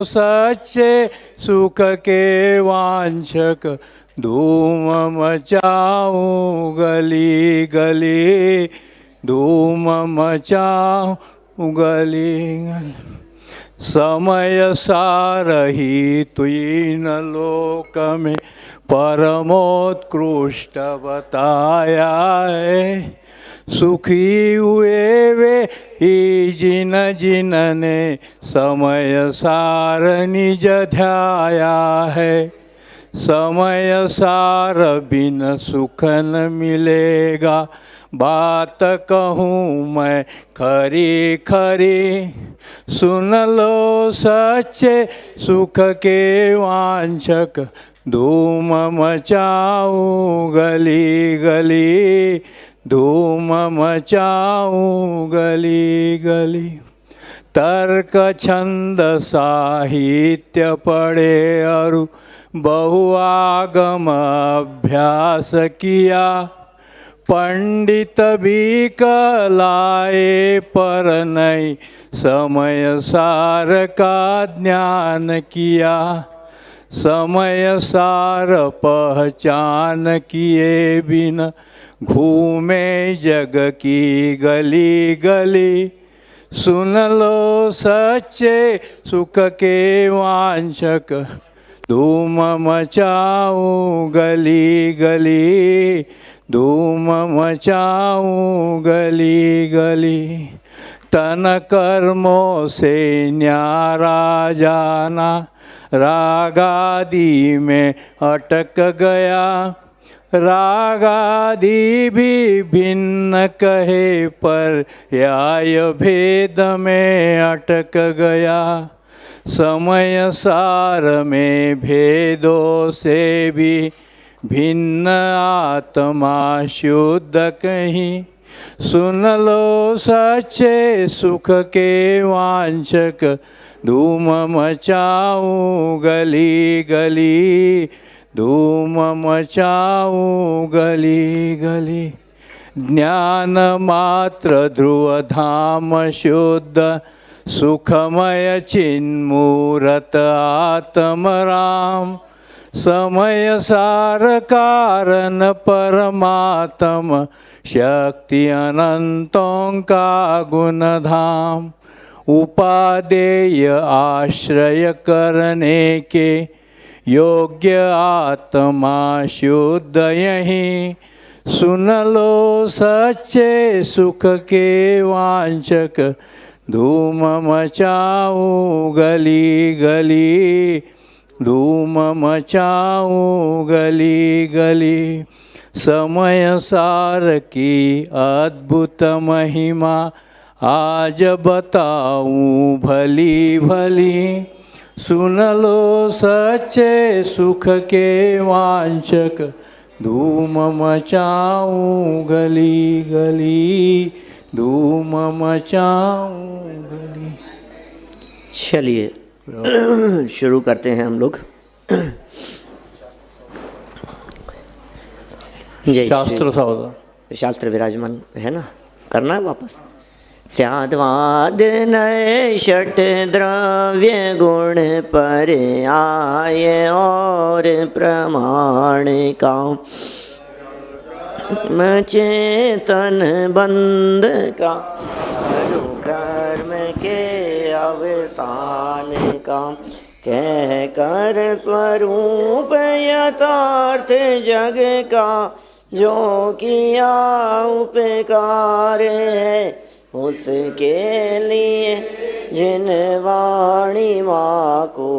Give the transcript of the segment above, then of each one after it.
सच्चे सुख के वांछक धूम मचाऊं गली गली, धूम मचाऊं गली गली। समय सारही तुइन लोक में परमोत्कृष्ट बताया है। सुखी हुए वे ही जिन जिनने समय सार निज ध्याया है। समय सार बिन सुख न मिलेगा, बात कहूँ मैं खरी खरी। सुन लो सच्चे सुख के वांछक, धूम मचाऊं गली गली, धूम मचाऊं गली गली। तर्क छंद साहित्य पढ़े अरु बहुआगम अभ्यास किया। पंडित भी कहलाए पर नहीं समय सार का ज्ञान किया। समय सार पहचान किए बिन घूमे जग की गली गली। सुन लो सच्चे सुख के वांछक, धूम मचाऊं गली गली, धूम मचाऊं गली गली। तन कर्मों से न्यारा जाना, रागादि में अटक गया। रागादि भी भिन्न कहे पर याय भेद में अटक गया। समय सार में भेदों से भी भिन्न आत्मा शुद्ध कहीं। सुन लो सच्चे सुख के वांछक, धूम मचाऊं गली गली, धूम मचाऊं गली गली। ज्ञान मात्र ध्रुव धाम शुद्ध, सुखमय चिन्मूरत आत्म राम। समय सार कारण परमात्म, शक्ति अनंतों का गुण धाम। उपादेय आश्रय करने के योग्य आत्मा शुद्ध यहीं। सुन लो सच्चे सुख के वांछक, धूम मचाऊं गली गली, धूम मचाऊं गली गली। समय सार की अद्भुत महिमा आज बताऊं भली भली। सुन लो सच्चे सुख के वांछक, धूम मचाऊं गली गली, धूम मचाऊं गली। चलिए शुरू करते हैं हम लोग। जय शास्त्र सा होता, शास्त्र विराजमान है ना, करना है वापस। स्याद्वाद नए षट द्रव्य गुण पर आए और प्रमाण का चेतन बंद का कर्म के अवसान का। कह कर स्वरूप यथार्थ जग का, जो किया उपकार है उसके लिए। जिन वाणी माँ को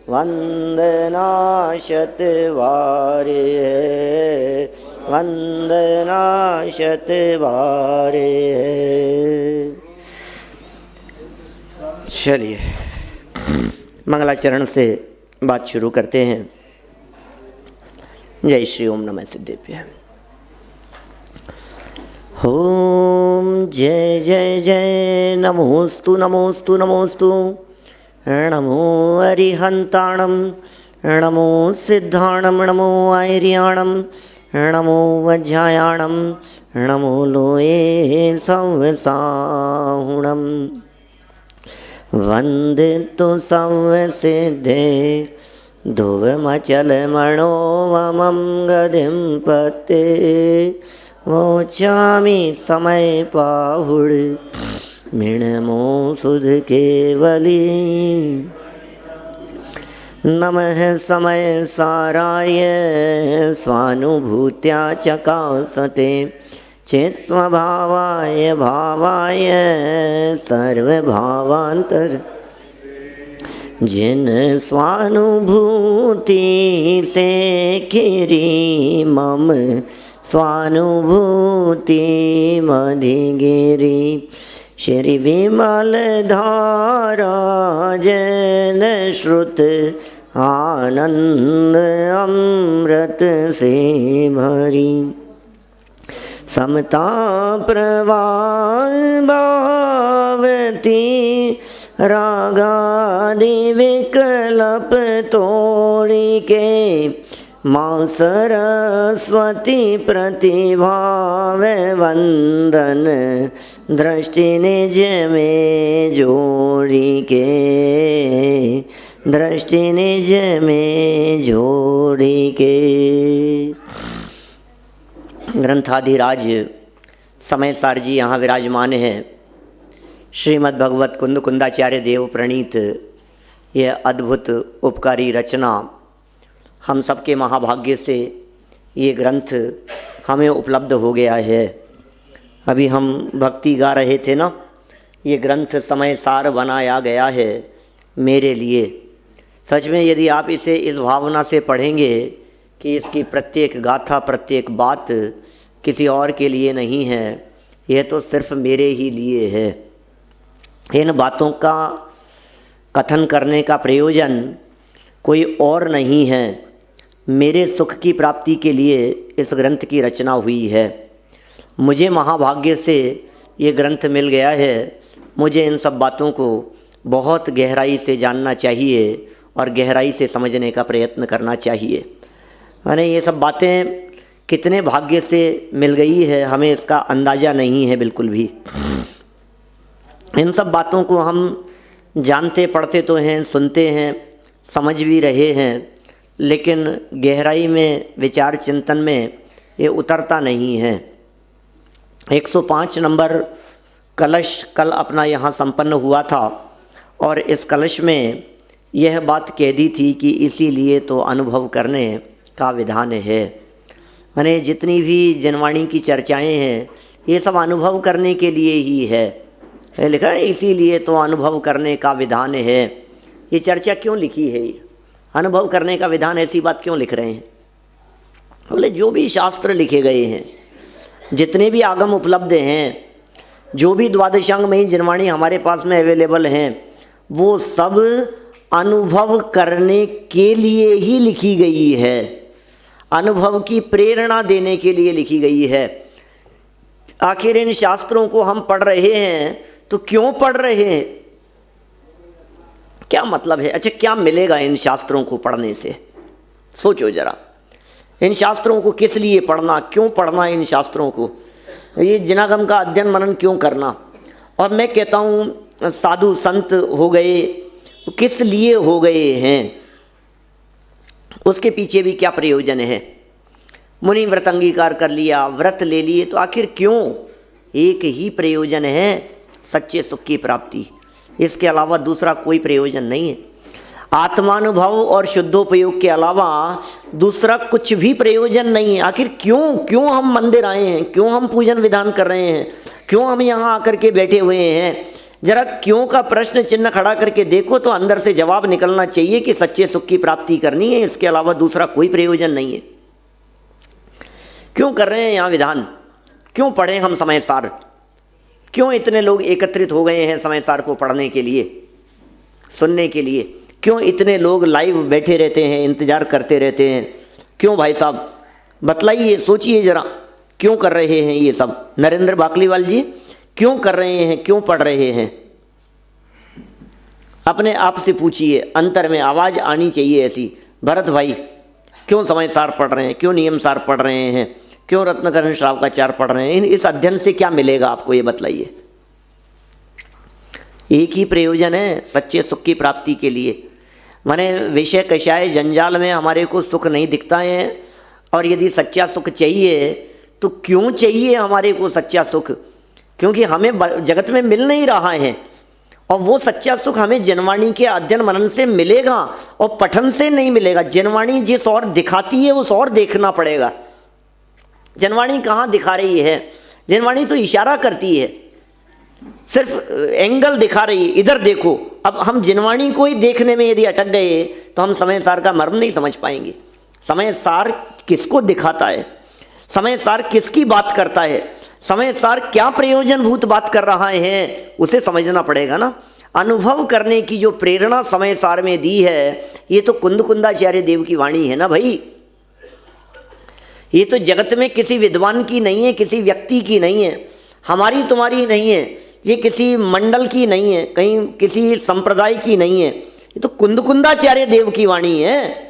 वंदना शतवार है, वंदना शतवार है। चलिए मंगलाचरण से बात शुरू करते हैं। जय श्री ओम नमः सिद्धेभ्यः। ओम जय जय जय नमोस्तु नमोस्तु नमोस्तु। नमो अरिहंताणं, नमो सिद्धाणं, नमो आर्याणं, नमो वज्रायाणं, नमो लोये संवसाहुणं। वंदितु संसिद्धे ध्रुवमचल मनोवमं गतिं पते वोचामि समय पाहुड़ मिणमो सुध केवली नमः समय साराय स्वानुभूत्या चकासते चेत स्वभावाय भावाय सर्वभावांतर जिन स्वानुभूति से खिरी मम स्वानुभूति मधिगिरी श्री विमल धारा जन श्रुत आनंद अमृत से भरी समता प्रवाह भावती रागादि विकल्प तोड़ी के माँ सरस्वती प्रतिभाव वंदन दृष्टि निज में जोड़ी के दृष्टि निज में जोड़ी के। ग्रंथाधिराज समय सार जी यहाँ विराजमान हैं। श्रीमद् भगवत कुंद कुंदाचार्य देव प्रणीत यह अद्भुत उपकारी रचना हम सबके महाभाग्य से ये ग्रंथ हमें उपलब्ध हो गया है। अभी हम भक्ति गा रहे थे ना, ये ग्रंथ समय सार बनाया गया है मेरे लिए। सच में यदि आप इसे इस भावना से पढ़ेंगे कि इसकी प्रत्येक गाथा प्रत्येक बात किसी और के लिए नहीं है, यह तो सिर्फ मेरे ही लिए है। इन बातों का कथन करने का प्रयोजन कोई और नहीं है, मेरे सुख की प्राप्ति के लिए इस ग्रंथ की रचना हुई है। मुझे महाभाग्य से ये ग्रंथ मिल गया है। मुझे इन सब बातों को बहुत गहराई से जानना चाहिए और गहराई से समझने का प्रयत्न करना चाहिए। मैंने ये सब बातें कितने भाग्य से मिल गई है हमें इसका अंदाज़ा नहीं है बिल्कुल भी। इन सब बातों को हम जानते पढ़ते तो हैं, सुनते हैं, समझ भी रहे हैं, लेकिन गहराई में विचार चिंतन में ये उतरता नहीं है। 105 नंबर कलश कल अपना यहाँ संपन्न हुआ था और इस कलश में यह बात कह दी थी कि इसीलिए तो अनुभव करने का विधान है। मैंने जितनी भी जनवाणी की चर्चाएं हैं ये सब अनुभव करने के लिए ही है। लिखा है इसीलिए तो अनुभव करने का विधान है। ये चर्चा क्यों लिखी है? ये अनुभव करने का विधान ऐसी बात क्यों लिख रहे हैं? बोले जो भी शास्त्र लिखे गए हैं, जितने भी आगम उपलब्ध हैं, जो भी द्वादशांगमयी जनवाणी हमारे पास में अवेलेबल हैं, वो सब अनुभव करने के लिए ही लिखी गई है, अनुभव की प्रेरणा देने के लिए लिखी गई है। आखिर इन शास्त्रों को हम पढ़ रहे हैं तो क्यों पढ़ रहे हैं? क्या मतलब है? अच्छा, क्या मिलेगा इन शास्त्रों को पढ़ने से? सोचो जरा, इन शास्त्रों को किस लिए पढ़ना, क्यों पढ़ना इन शास्त्रों को? ये जिनागम का अध्ययन मनन क्यों करना? और मैं कहता हूँ साधु संत हो गए, किस लिए हो गए हैं? उसके पीछे भी क्या प्रयोजन है? मुनि व्रत अंगीकार कर लिया, व्रत ले लिए, तो आखिर क्यों? एक ही प्रयोजन है, सच्चे सुख की प्राप्ति। इसके अलावा दूसरा कोई प्रयोजन नहीं है। आत्मानुभव और शुद्धोपयोग के अलावा दूसरा कुछ भी प्रयोजन नहीं है। आखिर क्यों हम मंदिर आए हैं? क्यों हम पूजन विधान कर रहे हैं? क्यों हम यहाँ आकर के बैठे हुए हैं? जरा क्यों का प्रश्न चिन्ह खड़ा करके देखो तो अंदर से जवाब निकलना चाहिए कि सच्चे सुख की प्राप्ति करनी है। इसके अलावा दूसरा कोई प्रयोजन नहीं है। क्यों कर रहे हैं यहाँ विधान? क्यों पढ़ें हम समय सार? क्यों इतने लोग एकत्रित हो गए हैं समय सार को पढ़ने के लिए, सुनने के लिए? क्यों इतने लोग लाइव बैठे रहते हैं, इंतजार करते रहते हैं? क्यों भाई साहब बतलाइए, सोचिए जरा, क्यों कर रहे हैं ये सब? नरेंद्र बाकलीवाल जी क्यों कर रहे हैं, क्यों पढ़ रहे हैं? अपने आप से पूछिए, अंतर में आवाज़ आनी चाहिए ऐसी। भरत भाई क्यों समय सार पढ़ रहे हैं, क्यों नियम सार पढ़ रहे हैं, क्यों रत्नकरण श्रावकाचार पढ़ रहे हैं? इस अध्ययन से क्या मिलेगा आपको, ये बतलाइए। एक ही प्रयोजन है सच्चे सुख की प्राप्ति के लिए। माने विषय कषाय जंजाल में हमारे को सुख नहीं दिखता है, और यदि सच्चा सुख चाहिए तो क्यों चाहिए हमारे को सच्चा सुख? क्योंकि हमें जगत में मिल नहीं रहा है, और वो सच्चा सुख हमें जनवाणी के अध्ययन मनन से मिलेगा और पठन से नहीं मिलेगा। जनवाणी जिस और दिखाती है उस और देखना पड़ेगा। जनवाणी कहाँ दिखा रही है? जनवाणी तो इशारा करती है, सिर्फ एंगल दिखा रही है, इधर देखो। अब हम जनवाणी को ही देखने में यदि अटक गए तो हम समय सार का मर्म नहीं समझ पाएंगे। समय सार किसको दिखाता है, समय सार किसकी बात करता है, समय सार क्या प्रयोजनभूत बात कर रहा है, उसे समझना पड़ेगा ना। अनुभव करने की जो प्रेरणा समय सार में दी है, ये तो कुंदकुंदाचार्य देव की वाणी है ना भाई। ये तो जगत में किसी विद्वान की नहीं है, किसी व्यक्ति की नहीं है, हमारी तुम्हारी नहीं है, ये किसी मंडल की नहीं है, कहीं किसी संप्रदाय की नहीं है, ये तो कुंदकुंदाचार्य देव की वाणी है।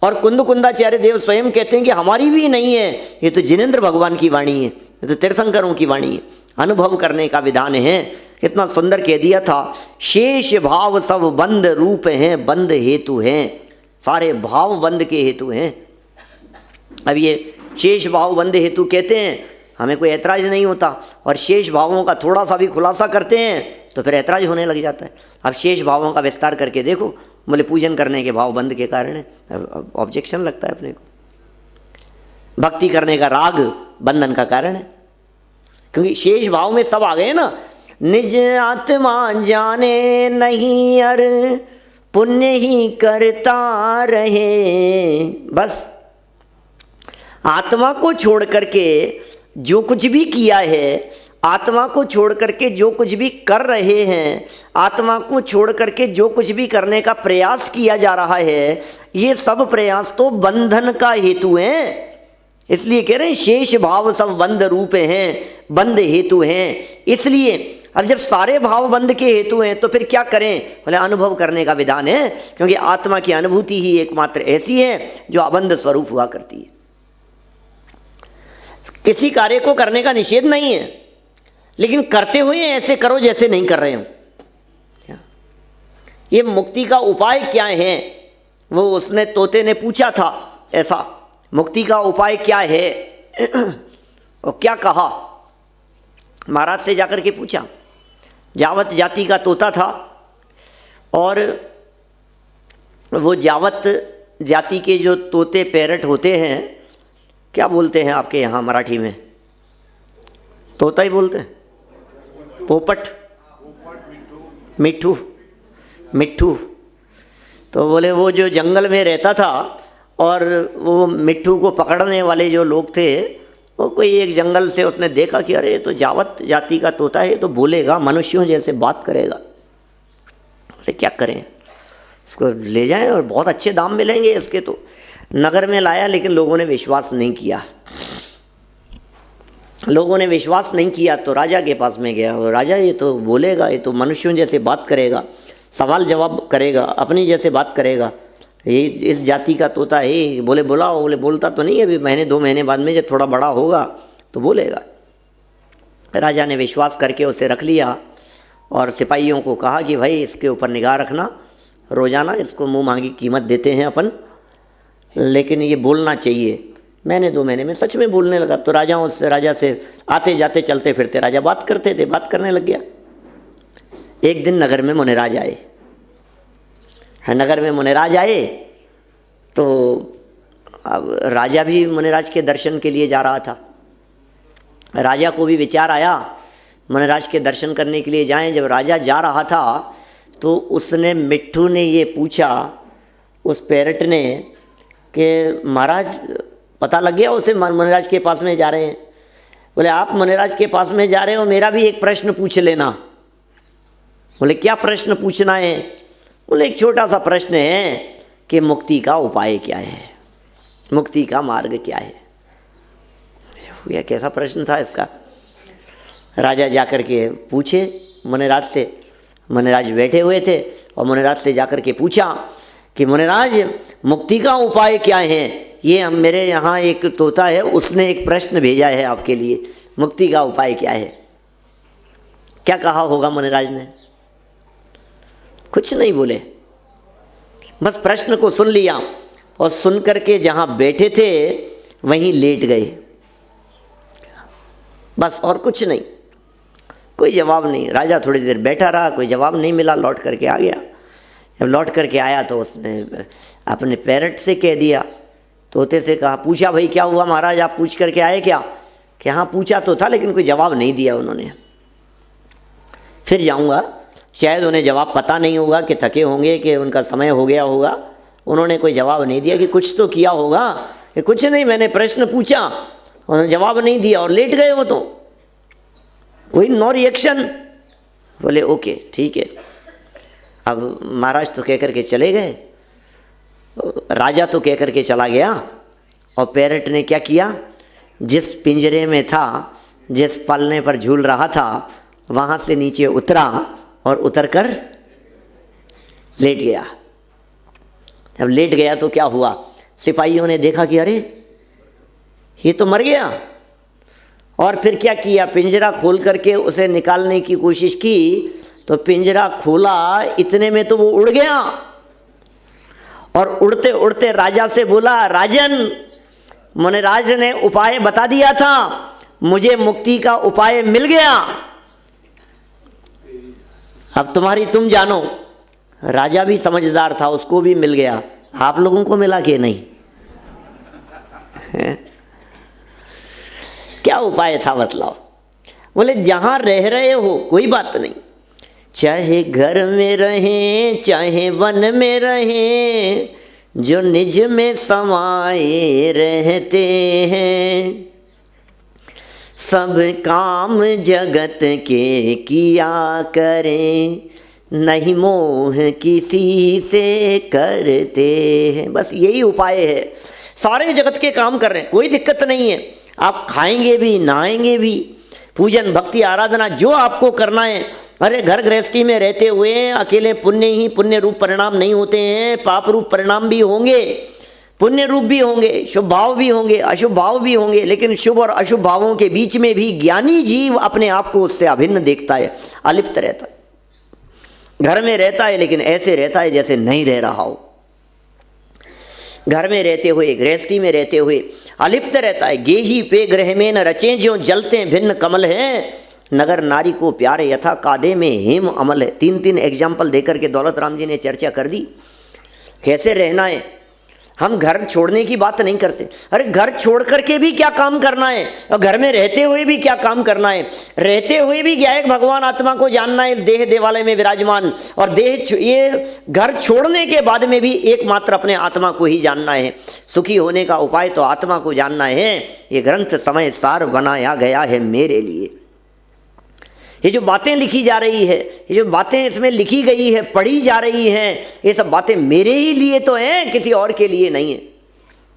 और कुंदकुंदाचार्य देव स्वयं कहते हैं कि हमारी भी नहीं है, ये तो जिनेंद्र भगवान की वाणी है, ये तो तीर्थंकरों की वाणी है। अनुभव करने का विधान है। कितना सुंदर कह दिया था, शेष भाव सब बंद रूप हैं, बंद हेतु हैं। सारे भाव बंद के हेतु हैं। अब ये शेष भाव बंद हेतु कहते हैं, हमें कोई ऐतराज नहीं होता, और शेष भावों का थोड़ा सा भी खुलासा करते हैं तो फिर ऐतराज होने लग जाता है। अब शेष भावों का विस्तार करके देखो, बोले पूजन करने के भाव बंद के कारण है, ऑब्जेक्शन लगता है अपने को। भक्ति करने का राग बंधन का कारण है, क्योंकि शेष भाव में सब आ गए ना। निज आत्मा जाने नहीं अर पुण्य ही करता रहे। बस आत्मा को छोड़ करके जो कुछ भी किया है, आत्मा को छोड़ करके जो कुछ भी कर रहे हैं, आत्मा को छोड़ करके जो कुछ भी करने का प्रयास किया जा रहा है, ये सब प्रयास तो बंधन का हेतु है। इसलिए कह रहे हैं शेष भाव सब बंध रूप हैं, बंध हेतु हैं। इसलिए अब जब सारे भाव बंध के हेतु हैं तो फिर क्या करें? बोले अनुभव करने का विधान है, क्योंकि आत्मा की अनुभूति ही एकमात्र ऐसी है जो अबंध स्वरूप हुआ करती है। किसी कार्य को करने का निषेध नहीं है, लेकिन करते हुए ऐसे करो जैसे नहीं कर रहे हो। ये मुक्ति का उपाय क्या है? वो उसने तोते ने पूछा था ऐसा, मुक्ति का उपाय क्या है? और क्या कहा? महाराज से जाकर के पूछा। जावत जाति का तोता था, और वो जावत जाति के जो तोते पैरट होते हैं, क्या बोलते हैं आपके यहाँ मराठी में? तोता ही बोलते हैं, पोपट, मिट्ठू, मिट्ठू। तो बोले वो जो जंगल में रहता था, और वो मिट्ठू को पकड़ने वाले जो लोग थे, वो कोई एक जंगल से उसने देखा कि अरे ये तो जावत जाति का तोता है, तो बोलेगा, मनुष्यों जैसे बात करेगा। बोले क्या करें, इसको ले जाएं और बहुत अच्छे दाम मिलेंगे इसके। तो नगर में लाया, लेकिन लोगों ने विश्वास नहीं किया। लोगों ने विश्वास नहीं किया तो राजा के पास में गया। और राजा ये तो बोलेगा, ये तो मनुष्यों जैसे बात करेगा, सवाल जवाब करेगा, अपनी जैसे बात करेगा, ये इस जाति का तोता है। बोले बुलाओ। बोले बोलता तो नहीं है, अभी महीने 2 महीने बाद में जब थोड़ा बड़ा होगा तो बोलेगा। राजा ने विश्वास करके उसे रख लिया, और सिपाहियों को कहा कि भाई इसके ऊपर निगाह रखना, रोज़ाना इसको मुँह मांगी कीमत देते हैं अपन, लेकिन ये बोलना चाहिए। मैंने 2 महीने में सच में बोलने लगा। तो राजा से आते जाते चलते फिरते राजा बात करते थे, बात करने लग गया। एक दिन नगर में मुनिराज आए। नगर में मुनिराज आए तो अब राजा भी मुनिराज के दर्शन के लिए जा रहा था। राजा को भी विचार आया मुनिराज के दर्शन करने के लिए जाएं। जब राजा जा रहा था तो उसने, मिट्ठू ने ये पूछा उस पैरट ने कि महाराज पता लग गया उसे मुनिराज के पास में जा रहे हैं? बोले आप मुनिराज के पास में जा रहे हो, मेरा भी एक प्रश्न पूछ लेना। बोले क्या प्रश्न पूछना है? बोले एक छोटा सा प्रश्न है कि मुक्ति का उपाय क्या है, मुक्ति का मार्ग क्या है। यह कैसा प्रश्न था इसका? राजा जाकर के पूछे मुनिराज से। मुनिराज बैठे हुए थे, और मुनिराज से जाकर के पूछा कि मुनिराज मुक्ति का उपाय क्या है? ये हम मेरे यहाँ एक तोता है, उसने एक प्रश्न भेजा है आपके लिए, मुक्ति का उपाय क्या है? क्या कहा होगा मुनिराज ने? कुछ नहीं बोले, बस प्रश्न को सुन लिया और सुन करके जहाँ बैठे थे वहीं लेट गए, बस और कुछ नहीं, कोई जवाब नहीं। राजा थोड़ी देर बैठा रहा, कोई जवाब नहीं मिला, लौट करके आ गया। जब लौट करके आया तो उसने अपने पैरट से कह दिया, तोते से कहा, पूछा भाई क्या हुआ महाराज, आप पूछ करके आए क्या? कि हाँ पूछा तो था लेकिन कोई जवाब नहीं दिया उन्होंने। फिर जाऊँगा, शायद उन्हें जवाब पता नहीं होगा कि थके होंगे कि उनका समय हो गया होगा, उन्होंने कोई जवाब नहीं दिया कि कुछ तो किया होगा कि कुछ नहीं, मैंने प्रश्न पूछा उन्होंने जवाब नहीं दिया और लेट गए वो तो, कोई नो रिएक्शन। बोले ओके ठीक है। अब महाराज तो कह करके चले गए, राजा तो कह करके चला गया और पैरट ने क्या किया, जिस पिंजरे में था, जिस पलने पर झूल रहा था वहाँ से नीचे उतरा और उतरकर लेट गया। जब लेट गया तो क्या हुआ, सिपाहियों ने देखा कि अरे ये तो मर गया, और फिर क्या किया, पिंजरा खोल करके उसे निकालने की कोशिश की तो पिंजरा खोला, इतने में तो वो उड़ गया और उड़ते उड़ते राजा से बोला, राजन मुनिराज ने उपाय बता दिया था, मुझे मुक्ति का उपाय मिल गया, अब तुम्हारी तुम जानो। राजा भी समझदार था, उसको भी मिल गया, आप लोगों को मिला कि नहीं? क्या उपाय था बतलाओ? बोले जहां रह रहे हो कोई बात नहीं, चाहे घर में रहें चाहे वन में रहें, जो निज में समाये रहते हैं, सब काम जगत के किया करें, नहीं मोह किसी से करते हैं। बस यही उपाय है, सारे जगत के काम कर रहे हैं, कोई दिक्कत नहीं है, आप खाएंगे भी नहाएंगे भी, पूजन भक्ति आराधना जो आपको करना है। अरे घर गृहस्थी में रहते हुए अकेले पुण्य ही पुण्य रूप परिणाम नहीं होते हैं, पाप रूप परिणाम भी होंगे, पुण्य रूप भी होंगे, शुभ भाव भी होंगे, अशुभ भाव भी होंगे, लेकिन शुभ और अशुभ भावों के बीच में भी ज्ञानी जीव अपने आप को उससे अभिन्न देखता है, अलिप्त रहता है। घर में रहता है लेकिन ऐसे रहता है जैसे नहीं रह रहा हो, घर में रहते हुए गृहस्थी में रहते हुए अलिप्त रहता है। गेही पे ग्रह में न रचें जो जलते भिन्न कमल हैं, नगर नारी को प्यारे यथा कादे में हेम अमल है। 3 एग्जाम्पल देकर के दौलत राम जी ने चर्चा कर दी कैसे रहना है। हम घर छोड़ने की बात नहीं करते, अरे घर छोड़ करके भी क्या काम करना है और घर में रहते हुए भी क्या काम करना है। रहते हुए भी क्या है, भगवान आत्मा को जानना है, देह देवालय में विराजमान, और देह ये घर छोड़ने के बाद में भी एकमात्र अपने आत्मा को ही जानना है। सुखी होने का उपाय तो आत्मा को जानना है। ये ग्रंथ समय सार बनाया गया है मेरे लिए। ये जो बातें लिखी जा रही है, ये जो बातें इसमें लिखी गई है, पढ़ी जा रही हैं, ये सब बातें मेरे ही लिए तो हैं, किसी और के लिए नहीं है।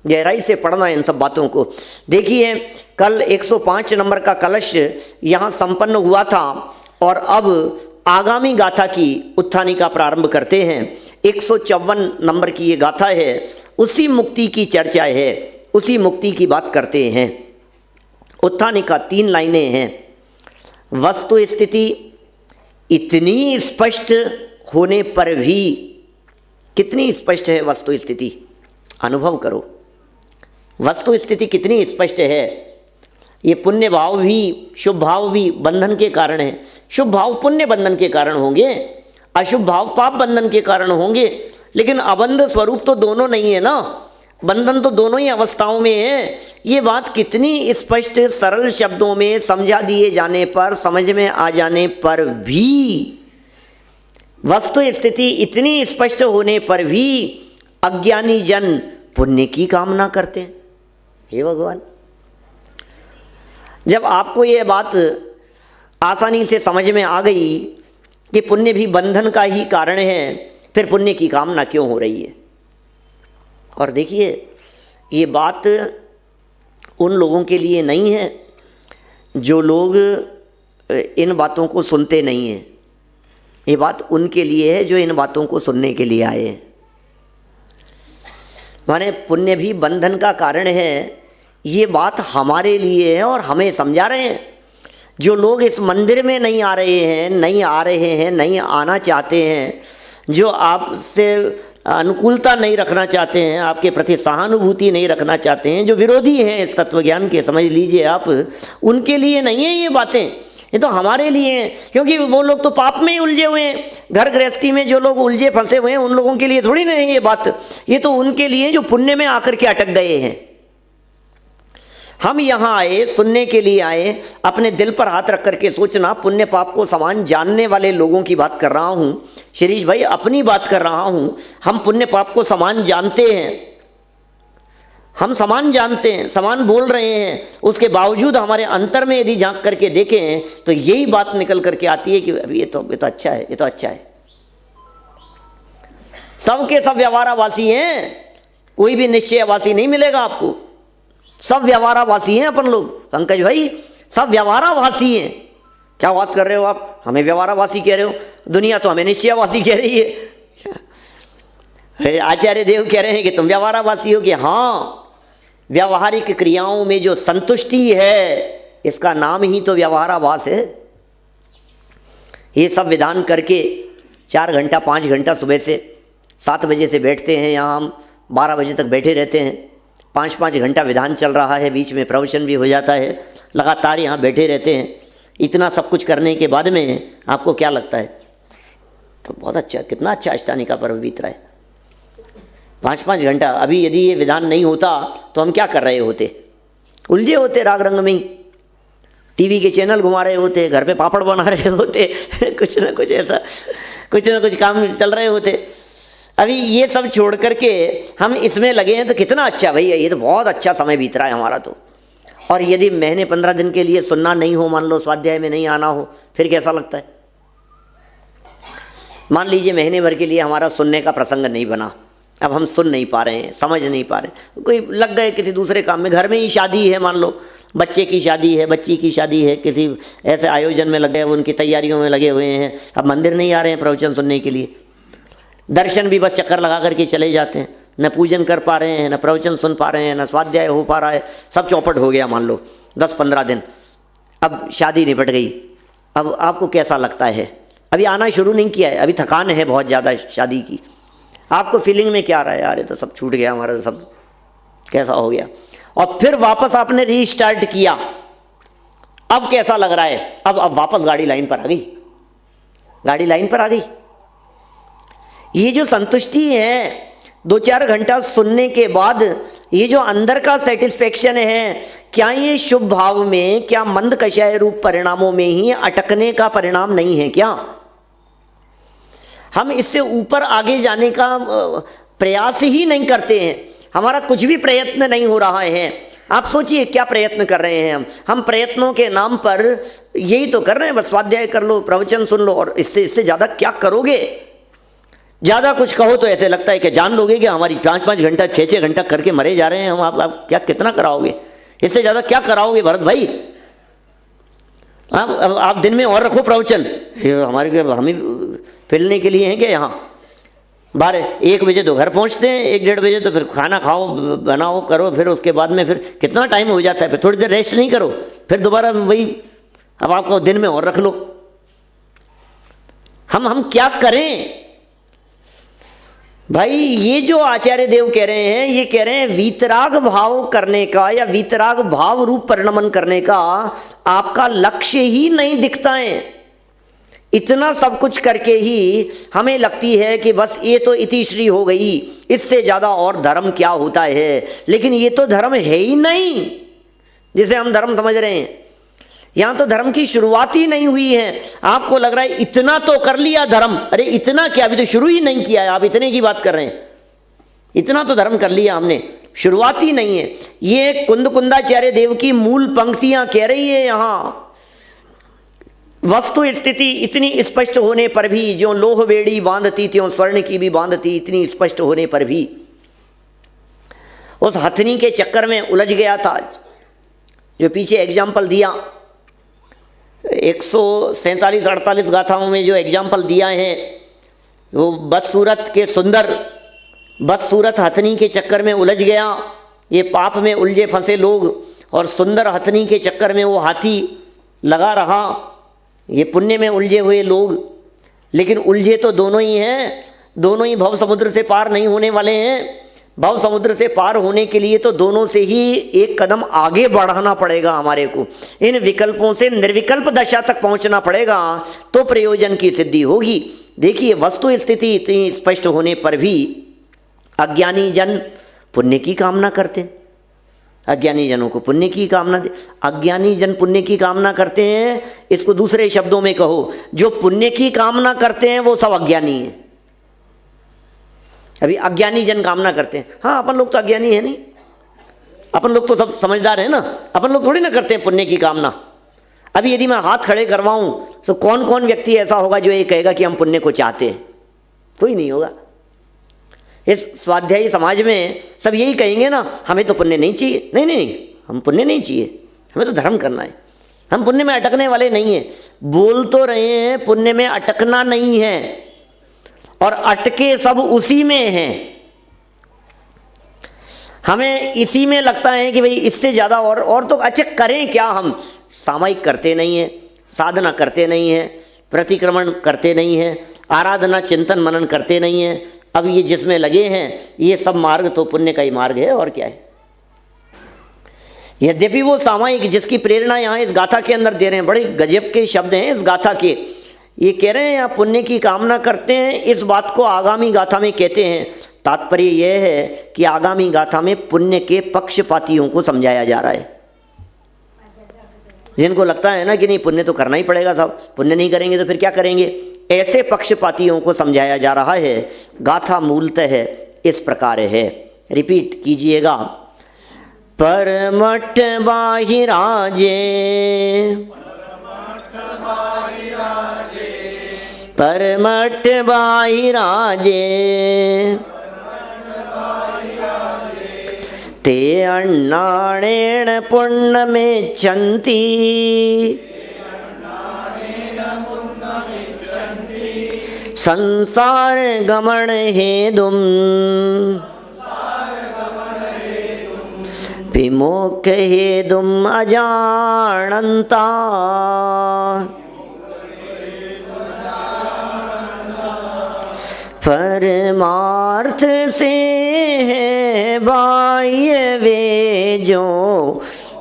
गहराई से पढ़ना है इन सब बातों को। देखिए कल 105 नंबर का कलश यहाँ संपन्न हुआ था और अब आगामी गाथा की उत्थानी का प्रारंभ करते हैं। 154 नंबर की ये गाथा है, उसी मुक्ति की चर्चा है, उसी मुक्ति की बात करते हैं। उत्थानी का 3 लाइनें हैं। वस्तु स्थिति इतनी स्पष्ट होने पर भी, कितनी स्पष्ट है वस्तु स्थिति, अनुभव करो। वस्तु स्थिति कितनी स्पष्ट है। ये पुण्य भाव भी शुभ भाव भी बंधन के कारण है। शुभ भाव पुण्य बंधन के कारण होंगे, अशुभ भाव पाप बंधन के कारण होंगे, लेकिन अबंध स्वरूप तो दोनों नहीं है ना, बंधन तो दोनों ही अवस्थाओं में है। ये बात कितनी स्पष्ट सरल शब्दों में समझा दिए जाने पर, समझ में आ जाने पर भी, वस्तु स्थिति इतनी स्पष्ट होने पर भी अज्ञानी जन पुण्य की कामना करते हैं। हे भगवान, जब आपको ये बात आसानी से समझ में आ गई कि पुण्य भी बंधन का ही कारण है, फिर पुण्य की कामना क्यों हो रही है। और देखिए ये बात उन लोगों के लिए नहीं है जो लोग इन बातों को सुनते नहीं हैं, ये बात उनके लिए है जो इन बातों को सुनने के लिए आए हैं। माने पुण्य भी बंधन का कारण है, ये बात हमारे लिए है और हमें समझा रहे हैं। जो लोग इस मंदिर में नहीं आ रहे हैं, नहीं आ रहे हैं, नहीं आना चाहते हैं, जो आपसे अनुकूलता नहीं रखना चाहते हैं, आपके प्रति सहानुभूति नहीं रखना चाहते हैं, जो विरोधी हैं इस तत्वज्ञान के, समझ लीजिए आप, उनके लिए नहीं है ये बातें, ये तो हमारे लिए हैं। क्योंकि वो लोग तो पाप में ही उलझे हुए हैं, घर गृहस्थी में जो लोग उलझे फंसे हुए हैं उन लोगों के लिए थोड़ी ना है ये बात, ये तो उनके लिए जो पुण्य में आकर के अटक गए हैं। हम यहाँ आए, सुनने के लिए आए, अपने दिल पर हाथ रख करके सोचना, पुण्य पाप को समान जानने वाले लोगों की बात कर रहा हूँ शिरीष भाई, अपनी बात कर रहा हूँ। हम पुण्य पाप को समान जानते हैं, हम समान जानते हैं, समान बोल रहे हैं, उसके बावजूद हमारे अंतर में यदि झांक करके देखें तो यही बात निकल करके आती है कि अभी ये तो अच्छा है, ये तो अच्छा है। सबके सब व्यवहारावासी हैं, कोई भी निश्चयवासी नहीं मिलेगा आपको, सब व्यवहारावासी हैं अपन लोग। पंकज भाई सब व्यवहारावासी हैं। क्या बात कर रहे हो आप, हमें व्यवहारावासी कह रहे हो, दुनिया तो हमें निश्चयवासी कह रही है। आचार्य देव कह रहे हैं कि तुम व्यवहारावासी हो, कि हाँ, व्यावहारिक क्रियाओं में जो संतुष्टि है इसका नाम ही तो व्यवहारावास है। ये सब विधान करके 4 घंटा 5 घंटा सुबह से 7 बजे से बैठते हैं यहाँ, हम 12 बजे तक बैठे रहते हैं, 5-5 घंटा विधान चल रहा है, बीच में प्रवचन भी हो जाता है, लगातार यहाँ बैठे रहते हैं। इतना सब कुछ करने के बाद में आपको क्या लगता है? तो बहुत अच्छा, कितना अच्छा अष्टानी का पर्व बीत रहा है। 5-5 घंटा, अभी यदि ये विधान नहीं होता तो हम क्या कर रहे होते? उलझे होते राग रंग में ही, टीवी के चैनल घुमा रहे होते, घर पे पापड़ बना रहे होते कुछ ना कुछ ऐसा, कुछ ना कुछ काम चल रहे होते। अभी ये सब छोड़ करके हम इसमें लगे हैं तो कितना अच्छा भैया, ये तो बहुत अच्छा समय बीत रहा है हमारा तो। और यदि महीने 15 दिन के लिए सुनना नहीं हो, मान लो स्वाध्याय में नहीं आना हो, फिर कैसा लगता है? मान लीजिए महीने भर के लिए हमारा सुनने का प्रसंग नहीं बना, अब हम सुन नहीं पा रहे हैं, समझ नहीं पा रहे, कोई लग गए किसी दूसरे काम में, घर में ही शादी है, मान लो बच्चे की शादी है, बच्ची की शादी है, किसी ऐसे आयोजन में लगे हुए, उनकी तैयारियों में लगे हुए हैं, अब मंदिर नहीं आ रहे हैं प्रवचन सुनने के लिए, दर्शन भी बस चक्कर लगा करके चले जाते हैं, न पूजन कर पा रहे हैं, न प्रवचन सुन पा रहे हैं, न स्वाध्याय हो पा रहा है, सब चौपट हो गया मान लो 10-15 दिन। अब शादी निपट गई, अब आपको कैसा लगता है? अभी आना शुरू नहीं किया है, अभी थकान है बहुत ज़्यादा शादी की, आपको फीलिंग में क्या आ रहा है? यार ये तो सब छूट गया हमारा, तो सब कैसा हो गया। और फिर वापस आपने रीस्टार्ट किया, अब कैसा लग रहा है? अब वापस गाड़ी लाइन पर आ गई, गाड़ी लाइन पर आ गई। ये जो संतुष्टि है 2-4 घंटा सुनने के बाद, ये जो अंदर का सेटिस्फेक्शन है, क्या ये शुभ भाव में, क्या मंद कषाय रूप परिणामों में ही अटकने का परिणाम नहीं है क्या? हम इससे ऊपर आगे जाने का प्रयास ही नहीं करते हैं, हमारा कुछ भी प्रयत्न नहीं हो रहा है। आप सोचिए क्या प्रयत्न कर रहे हैं हम प्रयत्नों के नाम पर यही तो कर रहे हैं, बस स्वाध्याय कर लो, प्रवचन सुन लो, और इससे ज़्यादा क्या करोगे? ज़्यादा कुछ कहो तो ऐसे लगता है कि जान लोगे कि हमारी 5-5 घंटा 6-6 घंटा करके मरे जा रहे हैं हम, आप क्या कितना कराओगे? इससे ज़्यादा क्या कराओगे भरत भाई? आप दिन में और रखो प्रवचन, हमारे हमें फिरने के लिए हैं क्या यहाँ? 12-1 बजे तो घर पहुँचते हैं, 1-1:30 बजे तो फिर खाना खाओ, बनाओ, करो, फिर उसके बाद में फिर कितना टाइम हो जाता है, फिर थोड़ी देर रेस्ट नहीं करो, फिर दोबारा वही, अब आपको दिन में और रख लो। हम क्या करें भाई? ये जो आचार्य देव कह रहे हैं, ये कह रहे हैं वीतराग भाव करने का या वीतराग भाव रूप परिणमन करने का आपका लक्ष्य ही नहीं दिखता है। इतना सब कुछ करके ही हमें लगती है कि बस ये तो इतिश्री हो गई, इससे ज़्यादा और धर्म क्या होता है? लेकिन ये तो धर्म है ही नहीं जिसे हम धर्म समझ रहे हैं। यहाँ तो धर्म की शुरुआत ही नहीं हुई है। आपको लग रहा है इतना तो कर लिया धर्म, अरे इतना क्या, अभी तो शुरू ही नहीं किया है, आप इतने की बात कर रहे हैं। इतना तो धर्म कर लिया हमने, शुरुआत ही नहीं है। ये कुंदाचार्य देव की मूल पंक्तियां कह रही है यहाँ। वस्तु स्थिति इतनी स्पष्ट होने पर भी, जो लोह बेड़ी बांधती त्यों स्वर्ण की भी बांधती, इतनी स्पष्ट होने पर भी उस हथनी के चक्कर में उलझ गया था। जो पीछे एग्जाम्पल दिया 147-48 गाथाओं में जो एग्जाम्पल दिया है, वो बदसूरत के सुंदर, बदसूरत हथनी के चक्कर में उलझ गया, ये पाप में उलझे फंसे लोग, और सुंदर हथनी के चक्कर में वो हाथी लगा रहा, ये पुण्य में उलझे हुए लोग। लेकिन उलझे तो दोनों ही हैं, दोनों ही भव समुद्र से पार नहीं होने वाले हैं। भव समुद्र से पार होने के लिए तो दोनों से ही एक कदम आगे बढ़ाना पड़ेगा हमारे को। इन विकल्पों से निर्विकल्प दशा तक पहुंचना पड़ेगा, तो प्रयोजन की सिद्धि होगी। देखिए, वस्तु स्थिति इतनी स्पष्ट होने पर भी अज्ञानी जन पुण्य की कामना करते हैं। अज्ञानी जनों को पुण्य की कामना, अज्ञानी जन पुण्य की कामना करते हैं। इसको दूसरे शब्दों में कहो, जो पुण्य की कामना करते हैं वो सब अज्ञानी हैं। अभी अज्ञानी जन कामना करते हैं, हाँ अपन लोग तो अज्ञानी है नहीं, अपन लोग तो सब समझदार है ना, अपन लोग थोड़ी ना करते हैं पुण्य की कामना। अभी यदि मैं हाथ खड़े करवाऊं तो कौन कौन व्यक्ति ऐसा होगा जो ये कहेगा कि हम पुण्य को चाहते हैं? कोई नहीं होगा। इस स्वाध्यायी समाज में सब यही कहेंगे ना, हमें तो पुण्य नहीं चाहिए। नहीं नहीं नहीं, हम पुण्य नहीं चाहिए, हमें तो धर्म करना है, हम पुण्य में अटकने वाले नहीं हैं। बोल तो रहे हैं पुण्य में अटकना नहीं है, और अटके सब उसी में हैं। हमें इसी में लगता है कि भाई इससे ज़्यादा और तो अच्छा करें क्या। हम सामायिक करते नहीं हैं, साधना करते नहीं हैं, प्रतिक्रमण करते नहीं हैं, आराधना चिंतन मनन करते नहीं हैं। अब ये जिसमें लगे हैं ये सब मार्ग तो पुण्य का ही मार्ग है, और क्या है। यद्यपि वो सामायिक जिसकी प्रेरणा यहाँ इस गाथा के अंदर दे रहे हैं, बड़े गजब के शब्द हैं इस गाथा के। ये कह रहे हैं आप पुण्य की कामना करते हैं, इस बात को आगामी गाथा में कहते हैं। तात्पर्य यह है कि आगामी गाथा में पुण्य के पक्षपातियों को समझाया जा रहा है। जिनको लगता है ना कि नहीं पुण्य तो करना ही पड़ेगा, सब पुण्य नहीं करेंगे तो फिर क्या करेंगे, ऐसे पक्षपातियों को समझाया जा रहा है। गाथा मूलतः इस प्रकार है, रिपीट कीजिएगा। परमठ बाहिराजे, परमठ बाहिराजे, ते अन्नाणेन पुण्यमेच्छन्ति, संसार गमन हेतुम विमोक्ष हेतुम अजानन्ता। परमार्थ से है बाह्य वे जो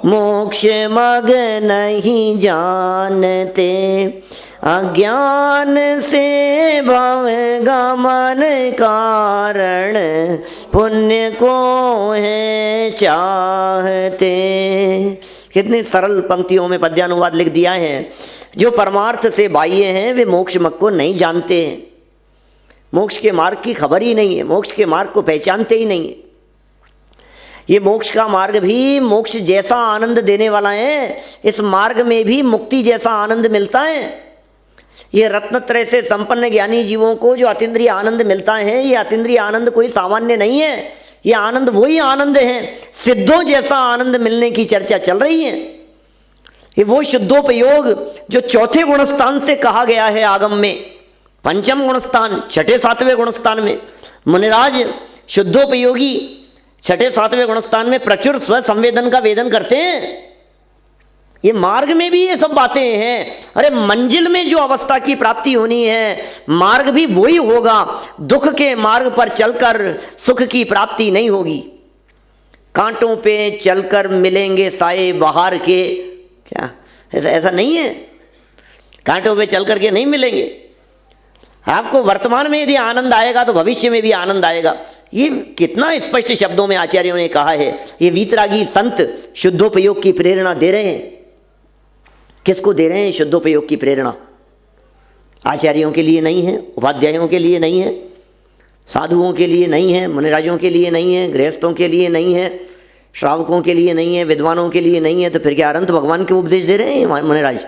मोक्ष मग नहीं जानते, अज्ञान से भव गमन कारण पुण्य को है चाहते। कितनी सरल पंक्तियों में पद्यानुवाद लिख दिया है। जो परमार्थ से बाह्य हैं वे मोक्ष मग को नहीं जानते हैं, मोक्ष के मार्ग की खबर ही नहीं है, मोक्ष के मार्ग को पहचानते ही नहीं है। ये मोक्ष का मार्ग भी मोक्ष जैसा आनंद देने वाला है, इस मार्ग में भी मुक्ति जैसा आनंद मिलता है। ये रत्नत्रय से संपन्न ज्ञानी जीवों को जो अतीन्द्रिय आनंद मिलता है, ये अतीन्द्रिय आनंद कोई सामान्य नहीं है। ये आनंद वही आनंद है, सिद्धों जैसा आनंद मिलने की चर्चा चल रही है। ये वो शुद्धोपयोग जो चौथे गुणस्थान से कहा गया है आगम में, पंचम गुणस्थान छठे सातवें गुणस्थान में। मुनिराज शुद्धोपयोगी छठे सातवें गुणस्थान में प्रचुर स्व संवेदन का वेदन करते हैं। ये मार्ग में भी ये सब बातें हैं। अरे मंजिल में जो अवस्था की प्राप्ति होनी है, मार्ग भी वही होगा। दुख के मार्ग पर चलकर सुख की प्राप्ति नहीं होगी। कांटों पे चलकर मिलेंगे साए बहार के, क्या ऐसा नहीं है? कांटों पे चल करके नहीं मिलेंगे। आपको वर्तमान में यदि आनंद आएगा तो भविष्य में भी आनंद आएगा। ये कितना स्पष्ट शब्दों में आचार्यों ने कहा है। ये वीतरागी संत शुद्धोपयोग की प्रेरणा दे रहे हैं। किसको दे रहे हैं शुद्धोपयोग की प्रेरणा? आचार्यों के लिए नहीं है, उपाध्यायों के लिए नहीं है, साधुओं के लिए नहीं है, मुनिराजों के लिए नहीं है, गृहस्थों के लिए नहीं है, श्रावकों के लिए नहीं है, विद्वानों के लिए नहीं है। तो फिर क्या अनंत भगवान के उपदेश दे रहे हैं मुनिराज?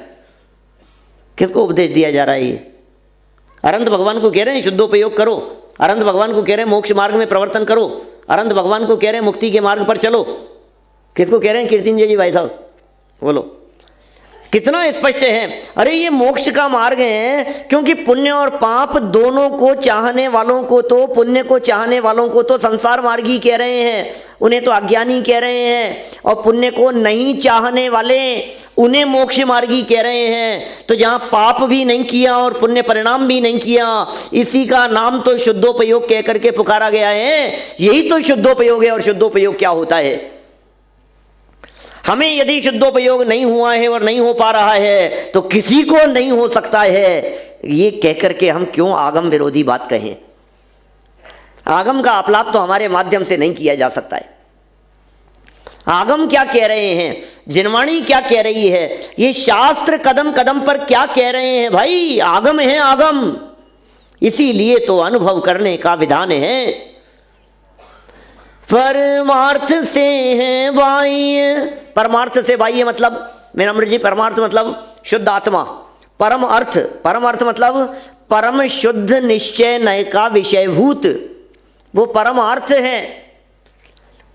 किसको उपदेश दिया जा रहा है? ये अनंत भगवान को कह रहे हैं शुद्धोपयोग करो, अनंत भगवान को कह रहे हैं मोक्ष मार्ग में प्रवर्तन करो, अनंत भगवान को कह रहे हैं मुक्ति के मार्ग पर चलो। किसको कह रहे हैं? कीर्तिंजय जी भाई साहब बोलो, कितना स्पष्ट है। अरे ये मोक्ष का मार्ग है, क्योंकि पुण्य और पाप दोनों को चाहने वालों को तो, पुण्य को चाहने वालों को तो संसार मार्गी कह रहे हैं, उन्हें तो अज्ञानी कह रहे हैं, और पुण्य को नहीं चाहने वाले उन्हें मोक्ष मार्गी कह रहे हैं। तो जहाँ पाप भी नहीं किया और पुण्य परिणाम भी नहीं किया, इसी का नाम तो शुद्धोपयोग कह करके पुकारा गया है। यही तो शुद्धोपयोग है। और शुद्धोपयोग क्या होता है? हमें यदि शुद्धोपयोग नहीं हुआ है और नहीं हो पा रहा है तो किसी को नहीं हो सकता है, ये कहकर के हम क्यों आगम विरोधी बात कहें? आगम का अपलाप तो हमारे माध्यम से नहीं किया जा सकता है। आगम क्या कह रहे हैं, जिनवाणी क्या कह रही है, ये शास्त्र कदम कदम पर क्या कह रहे हैं भाई? आगम है आगम, इसीलिए तो अनुभव करने का विधान है। परमार्थ से है बाह्य, परमार्थ से बाह्य मतलब मेरा अमृत जी, परमार्थ मतलब शुद्ध आत्मा। परम अर्थ मतलब परम शुद्ध निश्चय नय का विषयभूत, वो परमार्थ है।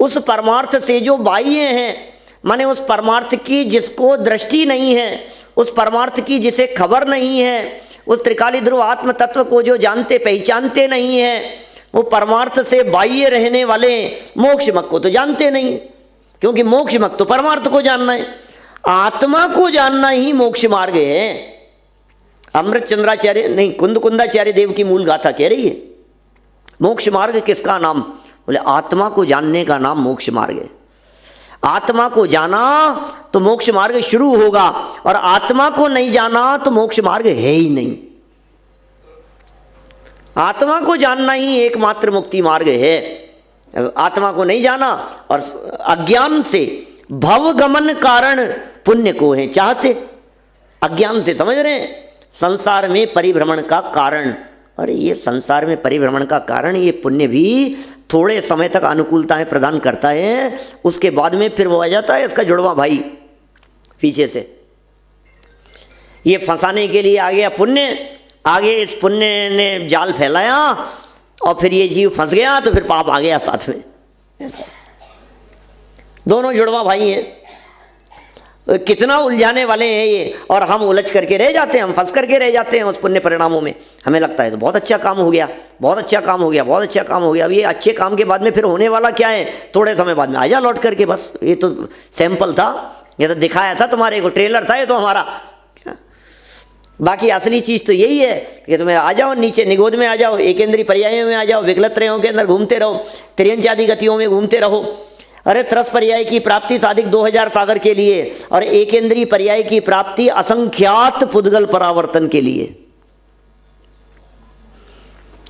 उस परमार्थ से जो बाह्य है, माने उस परमार्थ की जिसको दृष्टि नहीं है, उस परमार्थ की जिसे खबर नहीं है, उस त्रिकाली ध्रुव आत्म तत्व को जो जानते पहचानते नहीं है, वो परमार्थ से बाह्य रहने वाले मोक्ष मक को तो जानते नहीं, क्योंकि मोक्ष मक तो परमार्थ को जानना है। आत्मा को जानना ही मोक्ष मार्ग है। अमृत चंद्राचार्य नहीं, कुंदाचार्य देव की मूल गाथा कह रही है मोक्ष मार्ग किसका नाम? बोले आत्मा को जानने का नाम मोक्ष मार्ग है। आत्मा को जाना तो मोक्ष मार्ग शुरू होगा, और आत्मा को नहीं जाना तो मोक्ष मार्ग है ही नहीं। आत्मा को जानना ही एकमात्र मुक्ति मार्ग है। आत्मा को नहीं जाना और अज्ञान से भवगमन कारण पुण्य को है चाहते, अज्ञान से समझ रहे हैं संसार में परिभ्रमण का कारण। और ये संसार में परिभ्रमण का कारण ये पुण्य भी थोड़े समय तक अनुकूलताएं प्रदान करता है, उसके बाद में फिर वो आ जाता है इसका जुड़वा भाई पीछे से। ये फंसाने के लिए आ गया पुण्य, आगे इस पुण्य ने जाल फैलाया और फिर ये जीव फंस गया तो फिर पाप आ गया साथ में। दोनों जुड़वा भाई हैं, कितना उलझाने वाले हैं ये, और हम उलझ करके रह जाते हैं, हम फंस करके रह जाते हैं उस पुण्य परिणामों में। हमें लगता है तो बहुत अच्छा काम हो गया, बहुत अच्छा काम हो गया, बहुत अच्छा काम हो गया। अब ये अच्छे काम के बाद में फिर होने वाला क्या है? थोड़े समय बाद में आ जा लौट करके, बस ये तो सैंपल था, ये तो दिखाया था तुम्हारे को, ट्रेलर था ये तो हमारा। बाकी असली चीज़ तो यही है कि तुम्हें आ जाओ नीचे निगोद में आ जाओ, एकेंद्रीय पर्यायों में आ जाओ, विकलत्रयों के अंदर घूमते रहो, त्रियंचादि गतियों में घूमते रहो। अरे त्रस पर्याय की प्राप्ति साधिक 2000 सागर के लिए, और एकेंद्रीय पर्याय की प्राप्ति असंख्यात पुद्गल परावर्तन के लिए।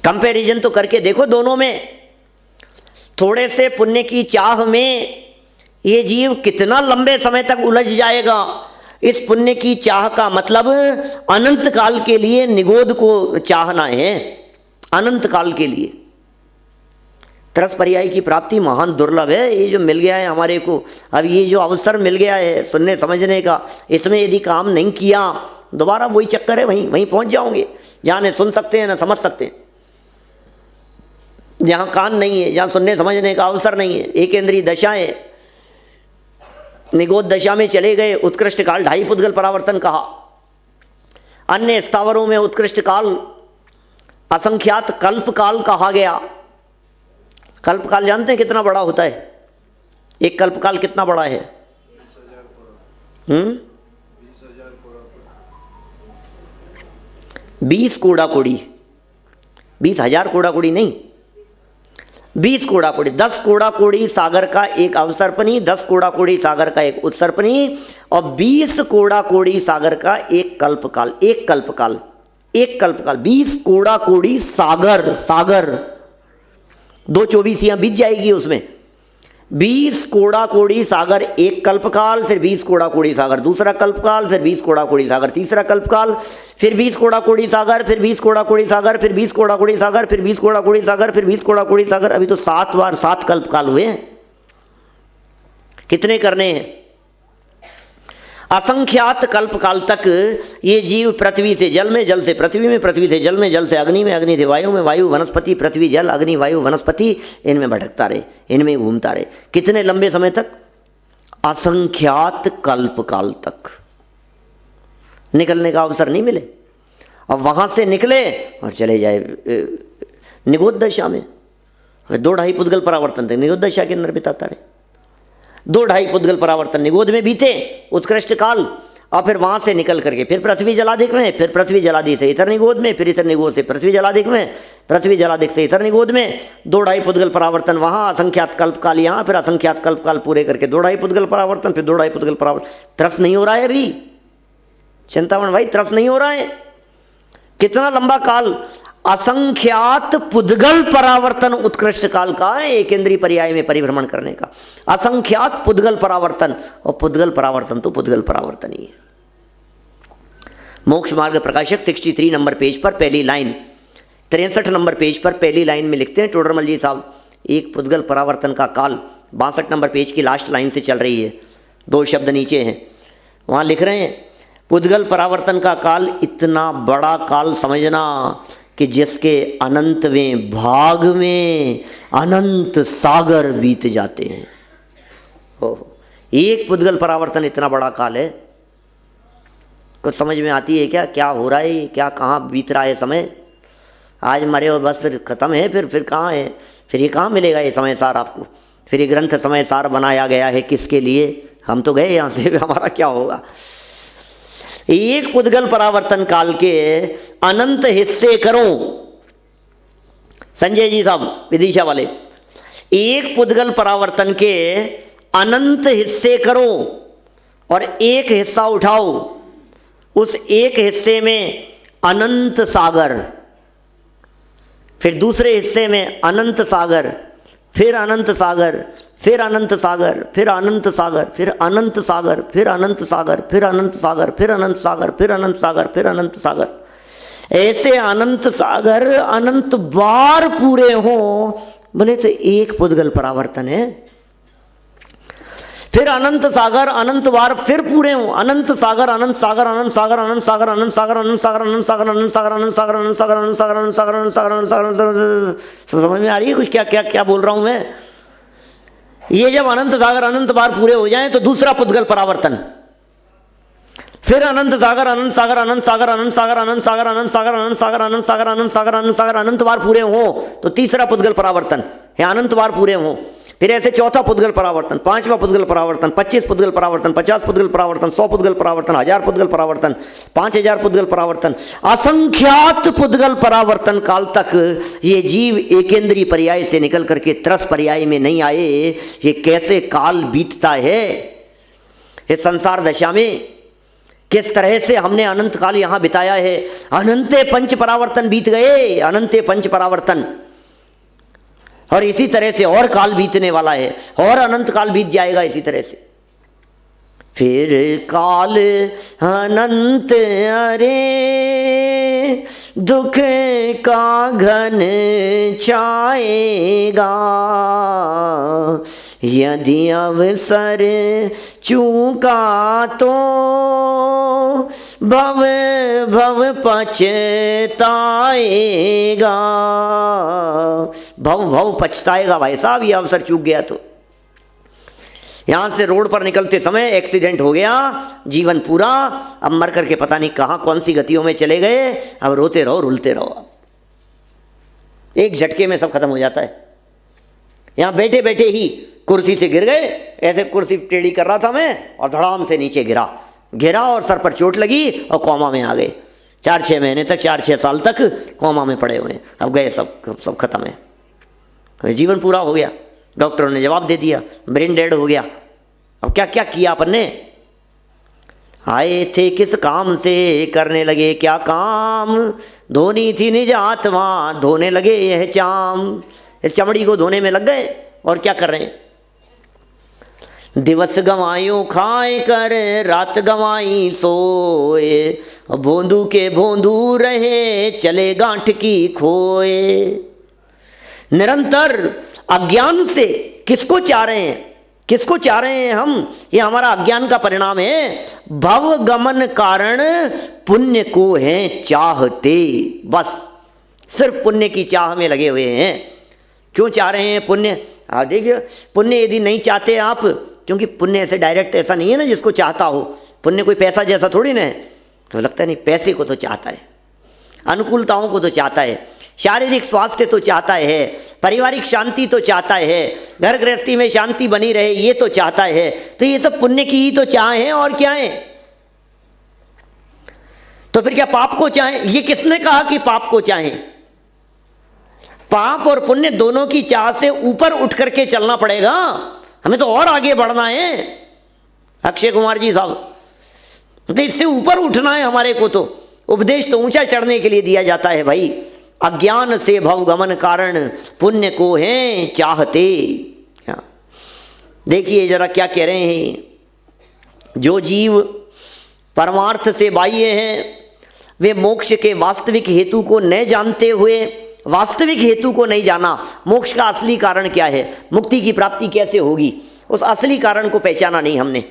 कंपैरिजन तो करके देखो दोनों में। थोड़े से पुण्य की चाह में ये जीव कितना लंबे समय तक उलझ जाएगा। इस पुण्य की चाह का मतलब अनंत काल के लिए निगोद को चाहना है, अनंत काल के लिए। त्रस पर्याय की प्राप्ति महान दुर्लभ है। ये जो मिल गया है हमारे को, अब ये जो अवसर मिल गया है सुनने समझने का, इसमें यदि काम नहीं किया दोबारा वही चक्कर है, वहीं पहुंच जाओगे जहाँ न सुन सकते हैं न समझ सकते हैं, जहाँ कान नहीं है, जहाँ सुनने समझने का अवसर नहीं है। एकेंद्रीय दशाएं, निगोद दशा में चले गए, उत्कृष्ट काल 2.5 पुद्गल परावर्तन कहा। अन्य स्थावरों में उत्कृष्ट काल असंख्यात कल्प काल कहा गया। कल्प काल जानते हैं कितना बड़ा होता है? एक कल्प काल कितना बड़ा है? 20 कोड़ा कोड़ी, 20,000 कोड़ा कोड़ी नहीं, 20 कोड़ा कोड़ी, 10 कोड़ा कोड़ी सागर का एक अवसर्पणी, 10 कोड़ा कोड़ी सागर का एक उत्सर्पणी, और 20 कोड़ा कोड़ी सागर का एक कल्पकाल। एक कल्पकाल, एक कल्पकाल, 20 कोड़ा कोड़ी सागर, सागर 2 24 बीत जाएगी उसमें। 20 कोड़ा कोड़ी सागर एक कल्पकाल, फिर 20 कोड़ा कोड़ी सागर दूसरा कल्पकाल, फिर 20 कोड़ा कोड़ी सागर तीसरा कल्पकाल, फिर 20 कोड़ा कोड़ी सागर, फिर 20 कोड़ा कोड़ी सागर, फिर 20 कोड़ा कोड़ी सागर, फिर 20 कोड़ा कोड़ी सागर, फिर 20 कोड़ा कोड़ी सागर। अभी तो 7 बार 7 कल्पकाल हुए हैं। कितने करने हैं? असंख्यात कल्पकाल तक ये जीव पृथ्वी से जल में, जल से पृथ्वी में, पृथ्वी से जल में, जल से अग्नि में, अग्नि से वायु में, वायु वनस्पति, पृथ्वी जल, अग्नि वायु वनस्पति, इनमें भटकता रहे, इनमें घूमता रहे। कितने लंबे समय तक? असंख्यात कल्पकाल तक। निकलने का अवसर नहीं मिले, अब वहां से निकले और चले जाए निगोद दशा में। 2-2.5 पुद्गल परावर्तन तक निगोद दशा के अंदर बिताता रहे। 2-2.5 पुद्गल परावर्तन निगोद में बीते उत्कृष्ट काल, और फिर वहाँ से निकल करके फिर पृथ्वी जलाधिक में, फिर पृथ्वी जलादि से इतर निगोद में, फिर इतर निगोद से पृथ्वी जलाधिक में, पृथ्वी जलाधिक से इतर निगोद में, 2-2.5 पुद्गल परावर्तन वहाँ, असंख्यात कल्पकाल यहाँ, फिर असंख्यात कल्पकाल पूरे करके 2-2.5 पुद्गल परावर्तन, फिर 2-2.5 पुद्गल परावर्तन। त्रस नहीं हो रहा है अभी चिंतामण भाई, त्रस नहीं हो रहा है। कितना लंबा काल, असंख्यात पुद्गल परावर्तन उत्कृष्ट काल का है, एक इंद्रिय पर्याय में परिभ्रमण करने का। असंख्यात पुद्गल परावर्तन, और पुद्गल परावर्तन तो पुद्गल परावर्तन ही है। मोक्ष मार्ग प्रकाशक 63 नंबर पेज पर पहली लाइन, 63 नंबर पेज पर पहली लाइन में लिखते हैं टोडरमल जी साहब, एक पुद्गल परावर्तन का काल 62 नंबर पेज की लास्ट लाइन से चल रही है, 2 शब्द नीचे हैं, वहाँ लिख रहे हैं पुद्गल परावर्तन का काल इतना बड़ा काल समझना कि जिसके अनंतवें भाग में अनंत सागर बीत जाते हैं। ओहो, एक पुद्गल परावर्तन इतना बड़ा काल है, कुछ समझ में आती है क्या, क्या हो रहा है, क्या कहाँ बीत रहा है समय। आज मरे हो बस फिर ख़त्म है, फिर कहाँ है, फिर ये कहाँ मिलेगा ये समय सार आपको, फिर ये ग्रंथ समय सार बनाया गया है किसके लिए, हम तो गए यहाँ से, हमारा क्या होगा। एक पुद्गल परावर्तन काल के अनंत हिस्से करो, संजय जी साहब विदिशा वाले, एक पुद्गल परावर्तन के अनंत हिस्से करो और एक हिस्सा उठाओ, उस एक हिस्से में अनंत सागर, फिर दूसरे हिस्से में अनंत सागर, फिर अनंत सागर, फिर अनंत सागर, फिर अनंत सागर, फिर अनंत सागर, फिर अनंत सागर, फिर अनंत सागर, फिर अनंत सागर, फिर अनंत सागर, फिर अनंत सागर, ऐसे अनंत सागर अनंत बार पूरे हों, बोले तो एक पुद्गल परावर्तन है। फिर अनंत सागर अनंत बार फिर पूरे हों, अनंत सागर अनंत सागर अनंत सागर अनंत सागर अनंत सागर अनंत सागर अनंत सागर अनंत सागर अनंत सागर अनंत सागर अनंत सागर अनंत सागर अनंत सागर अनंत सागर, समझ में आ रही है कुछ क्या क्या क्या बोल रहा हूं मैं। ये जब अनंत सागर अनंत बार पूरे हो जाएं तो दूसरा पुद्गल परावर्तन, फिर अनंत सागर अनंत सागर अनंत सागर अनंत सागर अनंत सागर अनंत सागर अनंत सागर अनंत सागर अनंत सागर अनंत सागर अनंत बार पूरे हो तो तीसरा पुद्गल परावर्तन, या अनंत बार पूरे हो, फिर ऐसे चौथा पुद्गल परावर्तन, 5वां पुद्गल परावर्तन, 25 पुद्गल परावर्तन, 50 पुद्गल परावर्तन, 100 पुद्गल परावर्तन, 1000 पुद्गल परावर्तन, 5000 पुद्गल परावर्तन, असंख्यात पुद्गल परावर्तन काल तक ये जीव एकेंद्रीय पर्याय से निकल करके त्रस पर्याय में नहीं आए। ये कैसे काल बीतता है इस संसार दशा में, किस तरह से हमने अनंत काल यहाँ बिताया है। अनंते पंच परावर्तन बीत गए, अनंते पंच परावर्तन, और इसी तरह से और काल बीतने वाला है, और अनंत काल बीत जाएगा इसी तरह से। फिर काल अनंत अरे दुख का घन छाएगा, यदि अवसर चूका तो भव भव पछताएगा। भव भव पछताएगा भाई साहब, ये अवसर चूक गया तो। यहाँ से रोड पर निकलते समय एक्सीडेंट हो गया, जीवन पूरा, अब मर करके पता नहीं कहाँ कौन सी गतियों में चले गए, अब रोते रहो रुलते रहो, एक झटके में सब खत्म हो जाता है। यहाँ बैठे बैठे ही कुर्सी से गिर गए, ऐसे कुर्सी टेढ़ी कर रहा था मैं और धड़ाम से नीचे गिरा और सर पर चोट लगी और कोमा में आ गए। 4-6 महीने तक, 4-6 साल तक कोमा में पड़े हुए हैं, अब गए सब खत्म है, जीवन पूरा हो गया। डॉक्टरों ने जवाब दे दिया, ब्रेन डेड हो गया। अब क्या क्या किया अपन ने, आए थे किस काम से, करने लगे क्या काम, धोनी थी निज आत्मा, धोने लगे यह चाम। इस चमड़ी को धोने में लग गए और क्या कर रहे हैं। दिवस गंवायो खाए कर, रात गंवाई सोए, भोंदू के भोंदू रहे, चले गांठ की खोए। निरंतर अज्ञान से किसको चाह रहे हैं हम, ये हमारा अज्ञान का परिणाम है। भव गमन कारण पुण्य को है चाहते, बस सिर्फ पुण्य की चाह में लगे हुए हैं। क्यों चाह रहे हैं पुण्य, देखिए पुण्य यदि नहीं चाहते आप, क्योंकि पुण्य ऐसे डायरेक्ट ऐसा नहीं है ना जिसको चाहता हो, पुण्य कोई पैसा जैसा थोड़ी ना है, तो लगता है नहीं पैसे को तो चाहता है, अनुकूलताओं को तो चाहता है। शारीरिक स्वास्थ्य तो चाहता है, पारिवारिक शांति तो चाहता है, घर गृहस्थी में शांति बनी रहे ये तो चाहता है। तो ये सब पुण्य की ही तो चाह है और क्या है। तो फिर क्या पाप को चाहें? ये किसने कहा कि पाप को चाहें? पाप और पुण्य दोनों की चाह से ऊपर उठ करके चलना पड़ेगा, हमें तो और आगे बढ़ना है। अक्षय कुमार जी साहब, तो इससे ऊपर उठना है हमारे को। तो उपदेश तो ऊंचा चढ़ने के लिए दिया जाता है भाई। अज्ञान से भव गमन कारण पुण्य को हैं चाहते। देखिए जरा क्या कह रहे हैं, जो जीव परमार्थ से बाह्य हैं वे मोक्ष के वास्तविक हेतु को न जानते हुए, वास्तविक हेतु को नहीं जाना, मोक्ष का असली कारण क्या है, मुक्ति की प्राप्ति कैसे होगी, उस असली कारण को पहचाना नहीं हमने।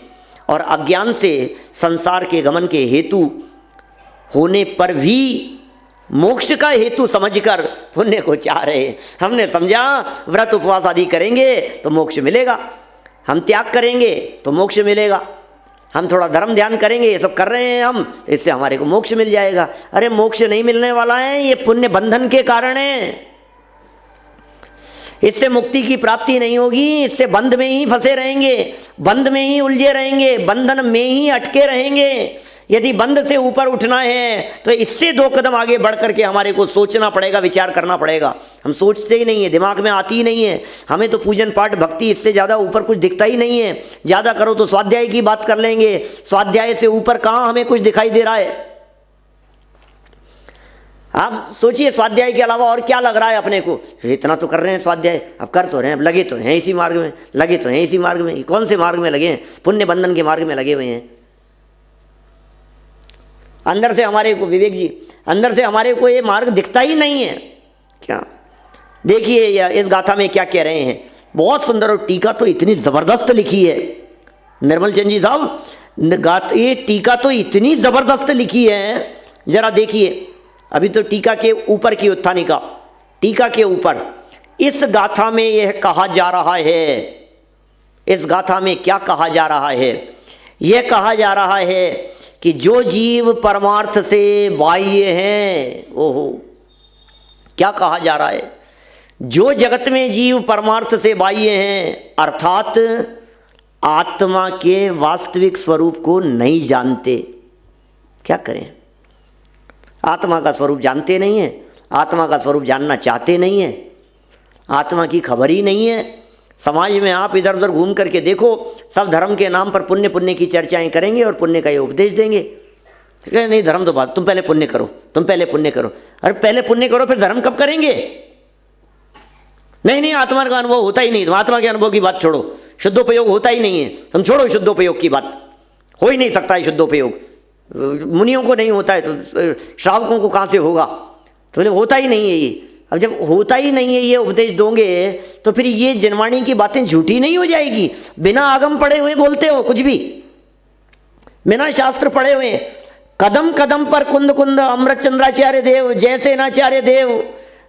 और अज्ञान से संसार के गमन के हेतु होने पर भी मोक्ष का हेतु समझकर पुण्य को चाह रहे। हमने समझा व्रत उपवास आदि करेंगे तो मोक्ष मिलेगा, हम त्याग करेंगे तो मोक्ष मिलेगा, हम थोड़ा धर्म ध्यान करेंगे, ये सब कर रहे हैं हम, तो इससे हमारे को मोक्ष मिल जाएगा। अरे मोक्ष नहीं मिलने वाला है, ये पुण्य बंधन के कारण है। इससे मुक्ति की प्राप्ति नहीं होगी, इससे बंध में ही फंसे रहेंगे, बंध में ही उलझे रहेंगे, बंधन में ही अटके रहेंगे। यदि बंध से ऊपर उठना है तो इससे 2 कदम आगे बढ़ करके हमारे को सोचना पड़ेगा, विचार करना पड़ेगा। हम सोचते ही नहीं है, दिमाग में आती ही नहीं है। हमें तो पूजन पाठ भक्ति इससे ज़्यादा ऊपर कुछ दिखता ही नहीं है। ज़्यादा करो तो स्वाध्याय की बात कर लेंगे, स्वाध्याय से ऊपर कहाँ हमें कुछ दिखाई दे रहा है। आप सोचिए स्वाध्याय के अलावा और क्या लग रहा है अपने को। इतना तो कर रहे हैं स्वाध्याय, अब कर तो रहे हैं, अब लगे तो हैं इसी मार्ग में, लगे तो हैं इसी मार्ग में। कौन से मार्ग में लगे हैं? पुण्य बंधन के मार्ग में लगे हुए हैं। अंदर से हमारे को, विवेक जी, अंदर से हमारे को ये मार्ग दिखता ही नहीं है क्या। देखिए इस गाथा में क्या कह रहे हैं, बहुत सुंदर, और टीका तो इतनी ज़बरदस्त लिखी है निर्मल चंद जी साहब। ये टीका तो इतनी ज़बरदस्त लिखी है, जरा देखिए। अभी तो टीका के ऊपर की उत्थानिका, टीका के ऊपर इस गाथा में यह कहा जा रहा है, इस गाथा में क्या कहा जा रहा है? यह कहा जा रहा है कि जो जीव परमार्थ से बाह्य हैं, ओहो क्या कहा जा रहा है, जो जगत में जीव परमार्थ से बाह्य हैं अर्थात आत्मा के वास्तविक स्वरूप को नहीं जानते। क्या करें? आत्मा का स्वरूप जानते नहीं है, आत्मा का स्वरूप जानना चाहते नहीं है, आत्मा की खबर ही नहीं है। समाज में आप इधर उधर घूम करके देखो, सब धर्म के नाम पर पुण्य पुण्य की चर्चाएं करेंगे और पुण्य का ये उपदेश देंगे। नहीं धर्म तो बात, तुम पहले पुण्य करो, तुम पहले पुण्य करो। अरे पहले पुण्य करो फिर धर्म कब करेंगे? नहीं आत्मा का अनुभव होता ही नहीं, तुम आत्मा के अनुभव की बात छोड़ो, शुद्धोपयोग होता ही नहीं है, तुम छोड़ो शुद्धोपयोग की बात, हो ही नहीं सकता है शुद्धोपयोग। मुनियों को नहीं होता है तो श्रावकों को कहाँ से होगा? तो बोले होता ही नहीं है ये। अब जब होता ही नहीं है ये उपदेश दोगे तो फिर ये जनवाणी की बातें झूठी नहीं हो जाएगी? बिना आगम पढ़े हुए बोलते हो कुछ भी, बिना शास्त्र पढ़े हुए। कदम कदम पर कुंद कुंद अमृत चंद्राचार्य देव, जयसेनाचार्य देव,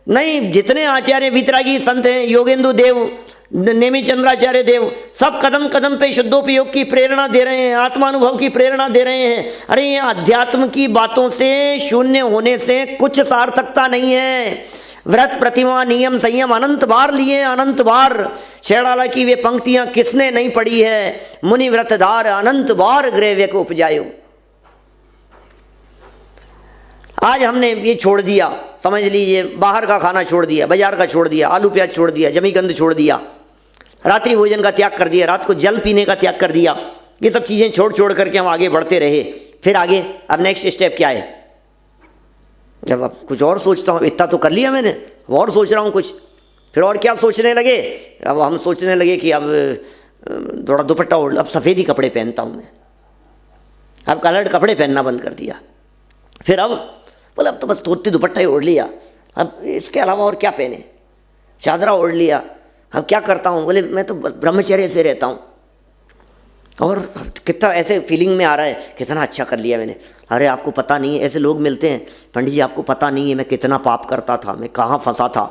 नहीं जितने आचार्य वितरागी संत हैं, योगेंदु देव, नेमी चंद्राचार्य देव, सब कदम कदम पे शुद्धोपयोग की प्रेरणा दे रहे हैं, आत्मानुभव की प्रेरणा दे रहे हैं। अरे ये अध्यात्म की बातों से, शून्य होने से कुछ सार्थकता नहीं है। व्रत प्रतिमा नियम संयम अनंत बार लिए, अनंत बार। शेड़ाला की वे पंक्तियां किसने नहीं पढ़ी है? मुनि व्रतधार अनंत बार ग्रह को उपजायो। आज हमने ये छोड़ दिया, समझ लीजिए बाहर का खाना छोड़ दिया, बाजार का छोड़ दिया, आलू प्याज छोड़ दिया, जमीगंध छोड़ दिया, रात्रि भोजन का त्याग कर दिया, रात को जल पीने का त्याग कर दिया। ये सब चीज़ें छोड़ करके हम आगे बढ़ते रहे। फिर आगे अब नेक्स्ट स्टेप क्या है? जब अब कुछ और सोचता हूँ, इतना तो कर लिया मैंने, अब और सोच रहा हूँ कुछ। फिर और क्या सोचने लगे? अब हम सोचने लगे कि अब थोड़ा दुपट्टा ओढ़, अब सफ़ेद ही कपड़े पहनता हूँ मैं, अब कलर्ड कपड़े पहनना बंद कर दिया। फिर अब बोले अब तो बस धोती दुपट्टा ही ओढ़ लिया, अब इसके अलावा और क्या पहने? चादरा ओढ़ लिया, अब क्या करता हूँ? बोले मैं तो ब्रह्मचर्य से रहता हूँ। और कितना ऐसे फीलिंग में आ रहा है, कितना अच्छा कर लिया मैंने। अरे आपको पता नहीं है, ऐसे लोग मिलते हैं, पंडित जी आपको पता नहीं है मैं कितना पाप करता था, मैं कहाँ फंसा था।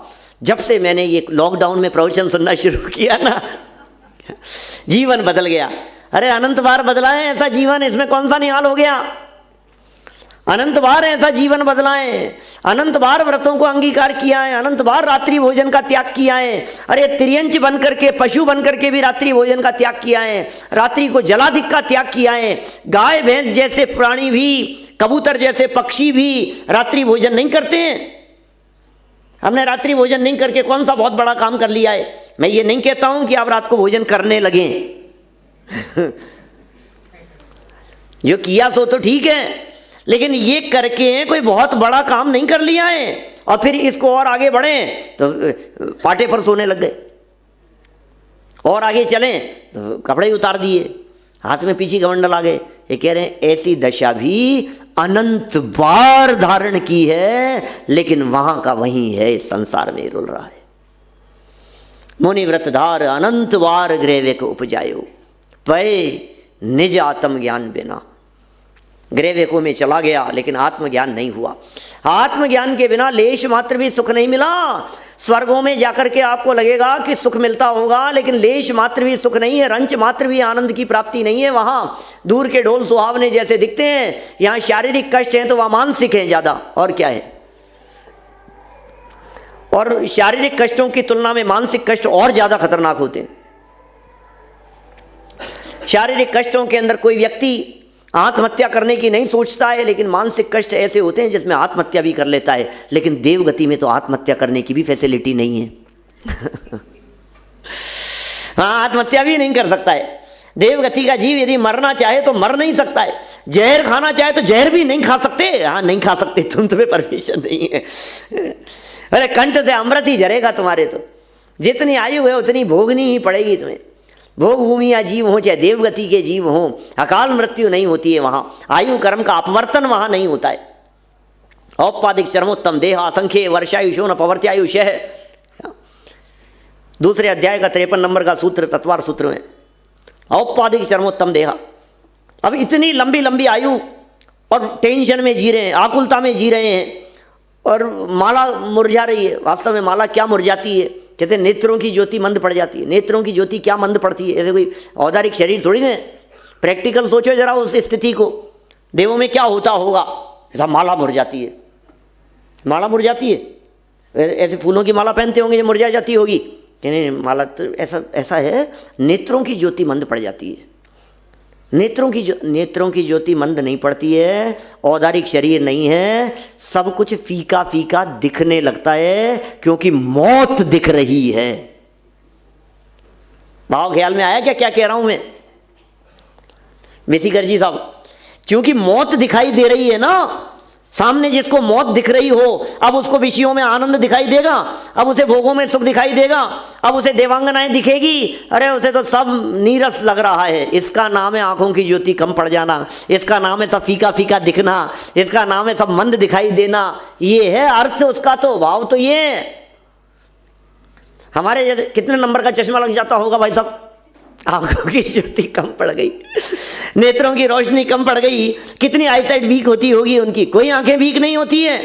जब से मैंने ये लॉकडाउन में प्रवचन सुनना शुरू किया ना, जीवन बदल गया। अरे अनंत बार बदला है ऐसा जीवन, इसमें कौन सा निहाल हो गया? अनंत बार ऐसा जीवन बदला है, अनंत बार व्रतों को अंगीकार किया है, अनंत बार रात्रि भोजन का त्याग किया है। अरे तिर्यंच बन करके, पशु बन करके भी रात्रि भोजन का त्याग किया है, रात्रि को जलाधिक का त्याग किया है। गाय भैंस जैसे प्राणी भी, कबूतर जैसे पक्षी भी रात्रि भोजन नहीं करते हैं। हमने रात्रि भोजन नहीं करके कौन सा बहुत बड़ा काम कर लिया है। मैं ये नहीं कहता हूं कि आप रात को भोजन करने लगे जो किया सो तो ठीक है, लेकिन ये करके कोई बहुत बड़ा काम नहीं कर लिया है और फिर इसको और आगे बढ़े तो पाटे पर सोने लग गए, और आगे चलें तो कपड़े ही उतार दिए, हाथ में पीछे कमंडल आ गए। ये कह रहे हैं ऐसी दशा भी अनंत बार धारण की है, लेकिन वहां का वहीं है, इस संसार में रुल रहा है। मुनि व्रतधार अनंत बार ग्रेवे को उपजायो, पय निज आत्म ज्ञान बिना। ग्रेवेको में चला गया लेकिन आत्मज्ञान नहीं हुआ। आत्मज्ञान के बिना लेश मात्र भी सुख नहीं मिला। स्वर्गों में जाकर के आपको लगेगा कि सुख मिलता होगा, लेकिन लेश मात्र भी सुख नहीं है, रंच मात्र भी आनंद की प्राप्ति नहीं है। वहां दूर के ढोल सुहावने जैसे दिखते हैं, यहाँ शारीरिक कष्ट हैं तो वह मानसिक है ज्यादा, और क्या है। और शारीरिक कष्टों की तुलना में मानसिक कष्ट और ज्यादा खतरनाक होते हैं। शारीरिक कष्टों के अंदर कोई व्यक्ति आत्महत्या करने की नहीं सोचता है, लेकिन मानसिक कष्ट ऐसे होते हैं जिसमें आत्महत्या भी कर लेता है। लेकिन देवगति में तो आत्महत्या करने की भी फैसिलिटी नहीं है हाँ, आत्महत्या भी नहीं कर सकता है। देवगति का जीव यदि मरना चाहे तो मर नहीं सकता है, जहर खाना चाहे तो जहर भी नहीं खा सकते। हाँ, नहीं खा सकते, तुम्हें परमिशन नहीं है अरे कंठ से अमृत ही झरेगा तुम्हारे, तो जितनी आयु है उतनी भोगनी ही पड़ेगी तुम्हें। भोग भूमि या जीव हो चाहे देवगति के जीव हों, अकाल मृत्यु नहीं होती है वहां, आयु कर्म का अपवर्तन वहां नहीं होता है। औपाधिक चरमोत्तम देह असंख्य वर्षायुषो न पवर्त्यायुष है, दूसरे अध्याय का 53 नंबर का सूत्र तत्वार सूत्र में। औपाधिक चरमोत्तम देह, अब इतनी लंबी लंबी आयु और टेंशन में जी रहे हैं, आकुलता में जी रहे हैं, और माला मुरझा रही है। वास्तव में माला क्या मुरझाती है, कहते हैं नेत्रों की ज्योति मंद पड़ जाती है। नेत्रों की ज्योति क्या मंद पड़ती है, ऐसे कोई औदारिक शरीर थोड़ी ना। प्रैक्टिकल सोचो जरा उस स्थिति को, देवों में क्या होता होगा। ऐसा माला मुरझाती है, माला मुरझाती है, ऐसे फूलों की माला पहनते होंगे जो मुरझा जाती होगी, कि नहीं माला तो ऐसा है, नेत्रों की ज्योति मंद पड़ जाती है। नेत्रों की ज्योति मंद नहीं पड़ती है, औदारिक शरीर नहीं है, सब कुछ फीका फीका दिखने लगता है, क्योंकि मौत दिख रही है। भाव ख्याल में आया क्या क्या कह रहा हूं मैं बेसीकर जी साहब? क्योंकि मौत दिखाई दे रही है ना सामने, जिसको मौत दिख रही हो, अब उसको विषयों में आनंद दिखाई देगा, अब उसे भोगों में सुख दिखाई देगा, अब उसे देवांगनाएं दिखेगी। अरे उसे तो सब नीरस लग रहा है। इसका नाम है आंखों की ज्योति कम पड़ जाना, इसका नाम है सब फीका फीका दिखना, इसका नाम है सब मंद दिखाई देना। ये है अर्थ उसका, तो भाव तो ये है। हमारे जैसे कितने नंबर का चश्मा लग जाता होगा भाई साहब, आंखों की ज्योति कम पड़ गई, नेत्रों की रोशनी कम पड़ गई, कितनी आईसाइट वीक होती होगी उनकी। कोई आंखें वीक नहीं होती है।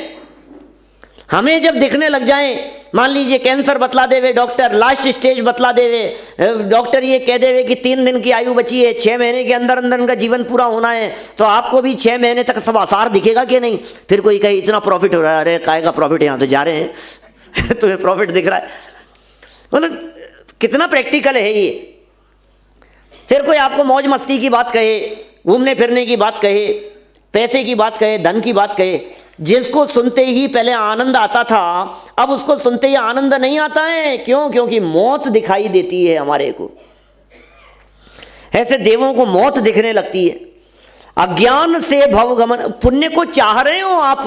हमें जब दिखने लग जाए, मान लीजिए कैंसर बतला देवे डॉक्टर, लास्ट स्टेज बतला देवे डॉक्टर, ये कह देवे कि 3 दिन की आयु बची है, 6 महीने के अंदर अंदर उनका जीवन पूरा होना है, तो आपको भी 6 महीने तक सब आसार दिखेगा कि नहीं? फिर कोई कहे इतना प्रॉफिट हो रहा है, अरे काय का प्रॉफिट, यहाँ तो जा रहे हैं तुम्हें प्रॉफिट दिख रहा है। मतलब कितना प्रैक्टिकल है ये। फिर कोई आपको मौज मस्ती की बात कहे, घूमने फिरने की बात कहे, पैसे की बात कहे, धन की बात कहे, जिसको सुनते ही पहले आनंद आता था, अब उसको सुनते ही आनंद नहीं आता है। क्यों? क्योंकि मौत दिखाई देती है हमारे को। ऐसे देवों को मौत दिखने लगती है। अज्ञान से भवगमन, पुण्य को चाह रहे हो आप,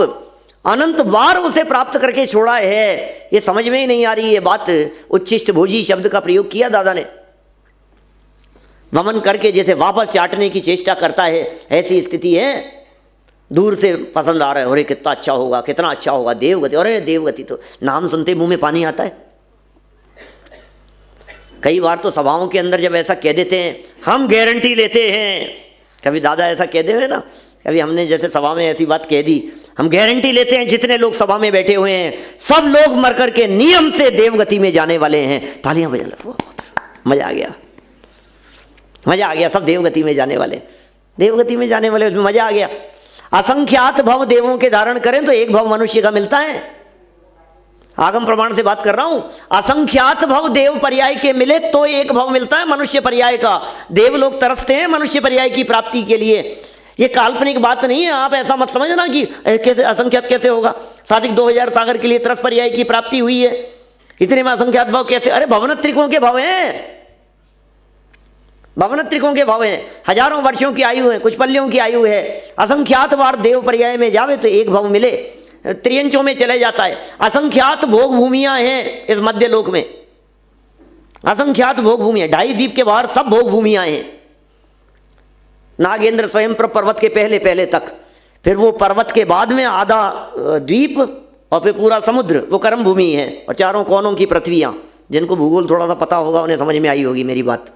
अनंत बार उसे प्राप्त करके छोड़ा है, ये समझ में ही नहीं आ रही है बात। उच्छिष्ट भोजी शब्द का प्रयोग किया दादा ने। वमन करके जैसे वापस चाटने की चेष्टा करता है, ऐसी स्थिति है। दूर से पसंद आ रहा है, अरे कितना अच्छा होगा, कितना अच्छा होगा, देवगति। अरे देवगति तो नाम सुनते मुंह में पानी आता है। कई बार तो सभाओं के अंदर जब ऐसा कह देते हैं, हम गारंटी लेते हैं, कभी दादा ऐसा कह दे ना, कभी हमने जैसे सभा में ऐसी बात कह दी, हम गारंटी लेते हैं जितने लोग सभा में बैठे हुए हैं सब लोग मर करके नियम से देवगति में जाने वाले हैं। तालियां बजा लो, मजा आ गया, मजा आ गया। सब देवगति में जाने वाले, देवगति में जाने वाले, उसमें मजा आ गया। असंख्यात भव देवों के धारण करें तो एक भव मनुष्य का मिलता है। आगम प्रमाण से बात कर रहा हूं। असंख्यात भव देव पर्याय के मिले तो एक भव मिलता है मनुष्य पर्याय का। देव लोग तरसते हैं मनुष्य पर्याय की प्राप्ति के लिए। ये काल्पनिक बात नहीं है, आप ऐसा मत समझना कि कैसे असंख्यात कैसे होगा। साधिक 2000 सागर के लिए तरस पर्याय की प्राप्ति हुई है, इतने में असंख्यात भव कैसे? अरे भवनत्रिकों के भव हैं, भवनत्रिकों के भव हैं, हजारों वर्षों की आयु है, कुछ पल्लियों की आयु है। असंख्यात बार देव पर्याय में जावे तो एक भव मिले, त्रियंचों में चले जाता है। असंख्यात भोग भूमियां हैं इस मध्य लोक में, असंख्यात भोग भूमियां, 2.5 द्वीप के बाहर सब भोग भूमियां हैं। नागेंद्र स्वयं पर्वत के पहले पहले तक, फिर वो पर्वत के बाद में आधा द्वीप और फिर पूरा समुद्र, वो कर्म भूमि है। और चारों कोनों की पृथ्वियां, जिनको भूगोल थोड़ा सा पता होगा उन्हें समझ में आई होगी मेरी बात।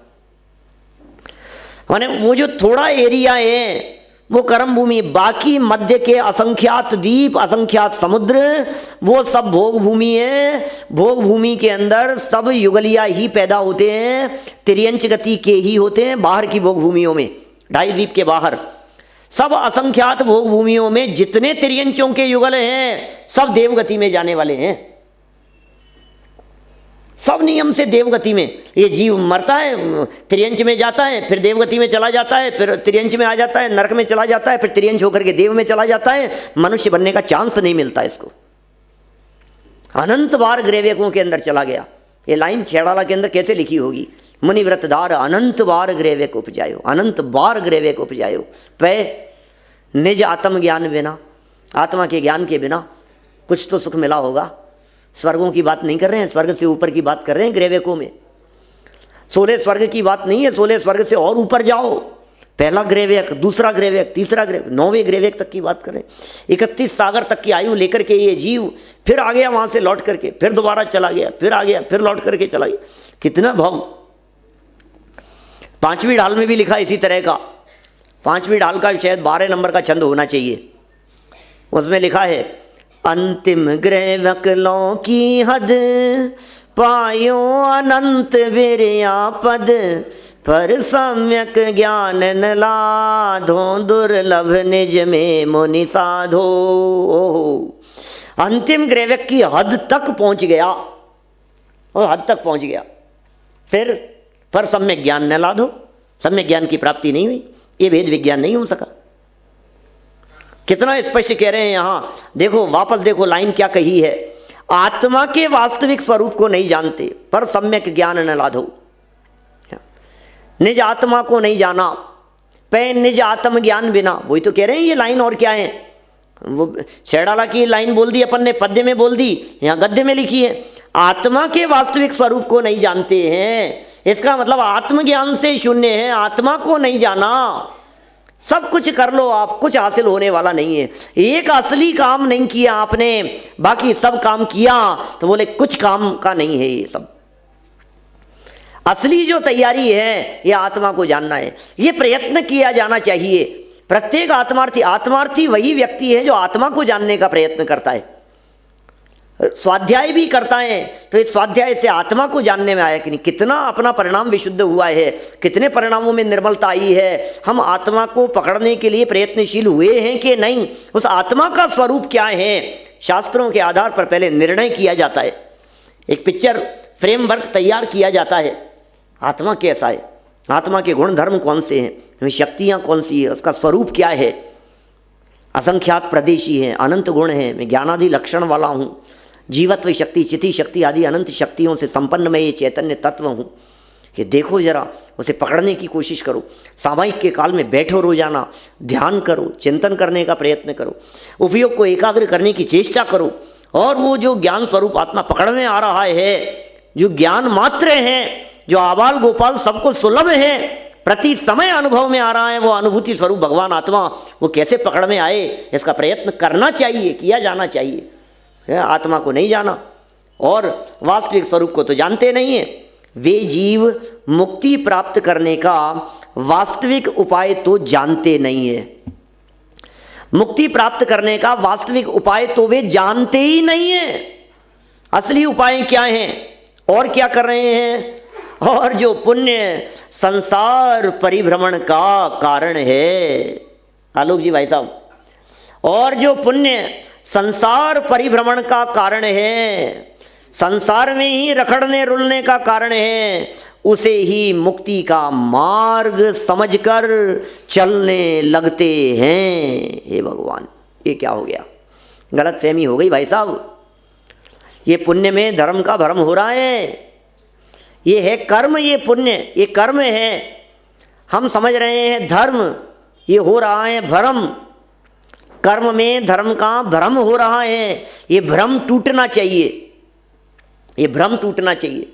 माने वो जो थोड़ा एरिया है वो कर्म भूमि, बाकी मध्य के असंख्यात द्वीप, असंख्यात समुद्र, वो सब भोग भूमि है। भोग भूमि के अंदर सब युगलिया ही पैदा होते हैं, तिर्यंच गति के ही होते हैं। बाहर की भोग भूमियों में, 2.5 द्वीप के बाहर सब असंख्यात भोग भूमियों में जितने तिर्यंचों के युगल हैं सब देवगति में जाने वाले हैं, सब नियम से देवगति में। ये जीव मरता है, त्रियंच में जाता है, फिर देवगति में चला जाता है, फिर त्रियंच में आ जाता है, नरक में चला जाता है, फिर त्रियंच होकर के देव में चला जाता है। मनुष्य बनने का चांस नहीं मिलता इसको। अनंत बार ग्रेवेकों के अंदर चला गया। ये लाइन छेड़ाला के अंदर कैसे लिखी होगी? मुनिव्रतदार अनंत बार ग्रेवेक उपजायो, अनंत बार ग्रेवेक उपजायो। पे निज आत्मज्ञान बिना, आत्मा के ज्ञान के बिना कुछ तो सुख मिला होगा। स्वर्गों की बात नहीं कर रहे हैं, स्वर्ग से ऊपर की बात कर रहे हैं। ग्रेवेकों में 16 स्वर्ग की बात नहीं है, 16 स्वर्ग से और ऊपर जाओ। पहला ग्रेवेक, दूसरा ग्रेवेक, तीसरा ग्रेवेक, 9वें ग्रेवेक तक की बात करें। 31 सागर तक की आयु लेकर के ये जीव फिर आ गया, वहां से लौट करके फिर दोबारा चला गया, फिर आ गया, फिर लौट करके चला गया। कितना भव। 5वीं ढाल में भी लिखा इसी तरह का। 5वीं ढाल का शायद 12 नंबर का छंद होना चाहिए। उसमें लिखा है, अंतिम ग्रेवक लो की हद, पायो अनंत वीर्या पद, पर सम्यक ज्ञान न लाधो, दुर्लभ निज में मुनि साधो। अंतिम ग्रेवक की हद तक पहुंच गया, और हद तक पहुंच गया, फिर पर सम्यक ज्ञान न लाधो, सम्यक ज्ञान की प्राप्ति नहीं हुई, ये भेद विज्ञान नहीं हो सका। कितना स्पष्ट कह रहे हैं यहां, देखो वापस देखो लाइन क्या कही है। आत्मा के वास्तविक स्वरूप को नहीं जानते, पर सम्यक ज्ञान न लाधो। निज आत्मा को नहीं जाना, पे निज आत्म ज्ञान बिना, वही तो कह रहे हैं ये लाइन। और क्या है, वो छेड़ाला की लाइन बोल दी अपन ने, पद्य में बोल दी, यहां गद्य में लिखी है। आत्मा के वास्तविक स्वरूप को नहीं जानते हैं, इसका मतलब आत्मज्ञान से शून्य है, आत्मा को नहीं जाना। सब कुछ कर लो आप, कुछ हासिल होने वाला नहीं है। एक असली काम नहीं किया आपने, बाकी सब काम किया, तो बोले कुछ काम का नहीं है ये सब। असली जो तैयारी है ये आत्मा को जानना है, ये प्रयत्न किया जाना चाहिए। प्रत्येक आत्मार्थी वही व्यक्ति है जो आत्मा को जानने का प्रयत्न करता है। स्वाध्याय भी करता है तो इस स्वाध्याय से आत्मा को जानने में आया कि नहीं, कितना अपना परिणाम विशुद्ध हुआ है, कितने परिणामों में निर्मलता आई है, हम आत्मा को पकड़ने के लिए प्रयत्नशील हुए हैं कि नहीं, उस आत्मा का स्वरूप क्या है, शास्त्रों के आधार पर पहले निर्णय किया जाता है। एक पिक्चर फ्रेमवर्क तैयार किया जाता है, आत्मा कैसा है, आत्मा के गुण धर्म कौन से हैं, शक्तियाँ कौन सी है, उसका स्वरूप क्या है। असंख्यात प्रदेशी हैं, अनंत गुण हैं, मैं ज्ञानादि लक्षण वाला हूँ, जीवत्व शक्ति, चिति शक्ति आदि अनंत शक्तियों से संपन्न मैं ये चैतन्य तत्व हूँ। ये देखो जरा, उसे पकड़ने की कोशिश करो। सामायिक के काल में बैठो, रोजाना ध्यान करो, चिंतन करने का प्रयत्न करो, उपयोग को एकाग्र करने की चेष्टा करो, और वो जो ज्ञान स्वरूप आत्मा पकड़ में आ रहा है, जो ज्ञान मात्र है, जो आबाल गोपाल सबको सुलभ है, प्रति समय अनुभव में आ रहा है, वो अनुभूति स्वरूप भगवान आत्मा, वो कैसे पकड़ में आए, इसका प्रयत्न करना चाहिए, किया जाना चाहिए। आत्मा को नहीं जाना और वास्तविक स्वरूप को तो जानते नहीं है। वे जीव मुक्ति प्राप्त करने का वास्तविक उपाय तो जानते नहीं है, मुक्ति प्राप्त करने का वास्तविक उपाय तो वे जानते ही नहीं है। असली उपाय क्या है और क्या कर रहे हैं, और जो पुण्य संसार परिभ्रमण का कारण है। आलोक जी भाई साहब, और जो पुण्य संसार परिभ्रमण का कारण है, संसार में ही रखड़ने रुलने का कारण है, उसे ही मुक्ति का मार्ग समझकर चलने लगते हैं। हे भगवान, ये क्या हो गया? गलत फहमी हो गई भाई साहब। ये पुण्य में धर्म का भ्रम हो रहा है। ये है कर्म, ये पुण्य, ये कर्म है। हम समझ रहे हैं धर्म, ये हो रहा है भ्रम। कर्म में धर्म का भ्रम हो रहा है। ये भ्रम टूटना चाहिए, ये भ्रम टूटना चाहिए।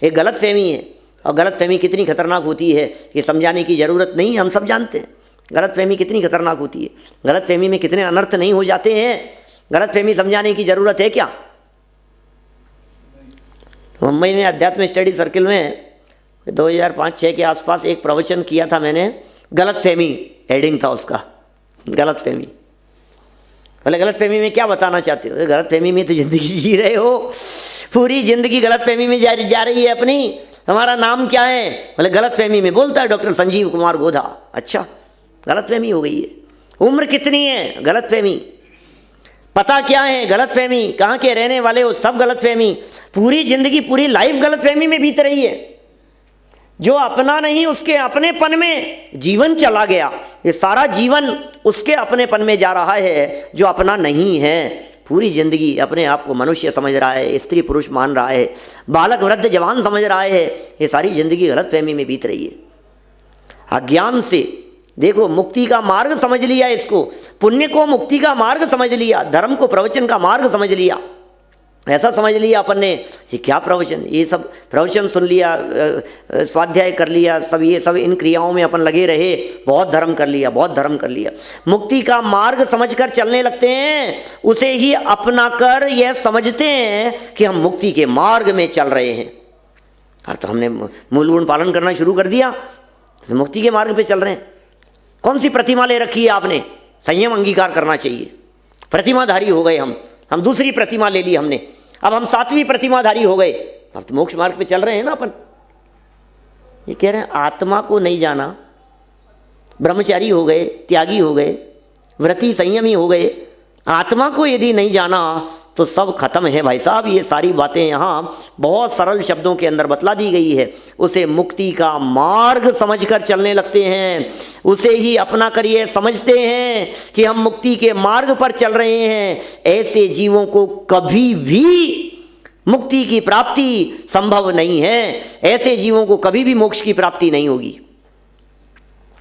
ये गलत फहमी है, और गलत फहमी कितनी खतरनाक होती है ये समझाने की ज़रूरत नहीं, हम सब जानते हैं गलत फहमी कितनी खतरनाक होती है। गलत फहमी में कितने अनर्थ नहीं हो जाते हैं। गलत फहमी समझाने की ज़रूरत है क्या? मुंबई में अध्यात्म स्टडी सर्किल में 2005-06 के आसपास एक प्रवचन किया था मैंने। गलत फहमी हेडिंग था उसका, गलत फहमी। बोले गलत फहमी में क्या बताना चाहते हो? गलत फहमी में तो ज़िंदगी जी रहे हो, पूरी ज़िंदगी गलत फहमी में जा रही है अपनी। हमारा नाम क्या है? बोले गलत फहमी में। बोलता है डॉक्टर संजीव कुमार गोधा। अच्छा, गलत फहमी हो गई है। उम्र कितनी है? गलत फहमी। पता क्या है? गलत फहमी। कहाँ के रहने वाले हो? सब गलत फहमी। पूरी जिंदगी, पूरी लाइफ गलत फहमी में बीत रही है। जो अपना नहीं, उसके अपनेपन में जीवन चला गया। ये सारा जीवन उसके अपनेपन में जा रहा है जो अपना नहीं है। पूरी जिंदगी अपने आप को मनुष्य समझ रहा है, स्त्री पुरुष मान रहा है, बालक वृद्ध जवान समझ रहा है। ये सारी जिंदगी गलत फहमी में बीत रही है, अज्ञान से। देखो, मुक्ति का मार्ग समझ लिया इसको, पुण्य को मुक्ति का मार्ग समझ लिया, धर्म को प्रवचन का मार्ग समझ लिया। ऐसा समझ लिया अपन ने, ये क्या प्रवचन, ये सब प्रवचन सुन लिया, स्वाध्याय कर लिया, सब ये सब इन क्रियाओं में अपन लगे रहे, बहुत धर्म कर लिया, बहुत धर्म कर लिया। मुक्ति का मार्ग समझकर चलने लगते हैं, उसे ही अपना कर यह समझते हैं कि हम मुक्ति के मार्ग में चल रहे हैं। अब तो हमने मूल गुण पालन करना शुरू कर दिया, तो मुक्ति के मार्ग पे चल रहे हैं। कौन सी प्रतिमा ले रखी है आपने? संयम अंगीकार करना चाहिए। प्रतिमाधारी हो गए हम दूसरी प्रतिमा ले ली हमने, अब हम 7वीं प्रतिमाधारी हो गए। अब तो मोक्ष मार्ग पे चल रहे हैं ना अपन। ये कह रहे हैं आत्मा को नहीं जाना, ब्रह्मचारी हो गए, त्यागी हो गए, व्रती संयमी हो गए, आत्मा को यदि नहीं जाना तो सब खत्म है भाई साहब। ये सारी बातें यहाँ बहुत सरल शब्दों के अंदर बतला दी गई है। उसे मुक्ति का मार्ग समझकर चलने लगते हैं, उसे ही अपना कर ये समझते हैं कि हम मुक्ति के मार्ग पर चल रहे हैं। ऐसे जीवों को कभी भी मुक्ति की प्राप्ति संभव नहीं है। ऐसे जीवों को कभी भी मोक्ष की प्राप्ति नहीं होगी।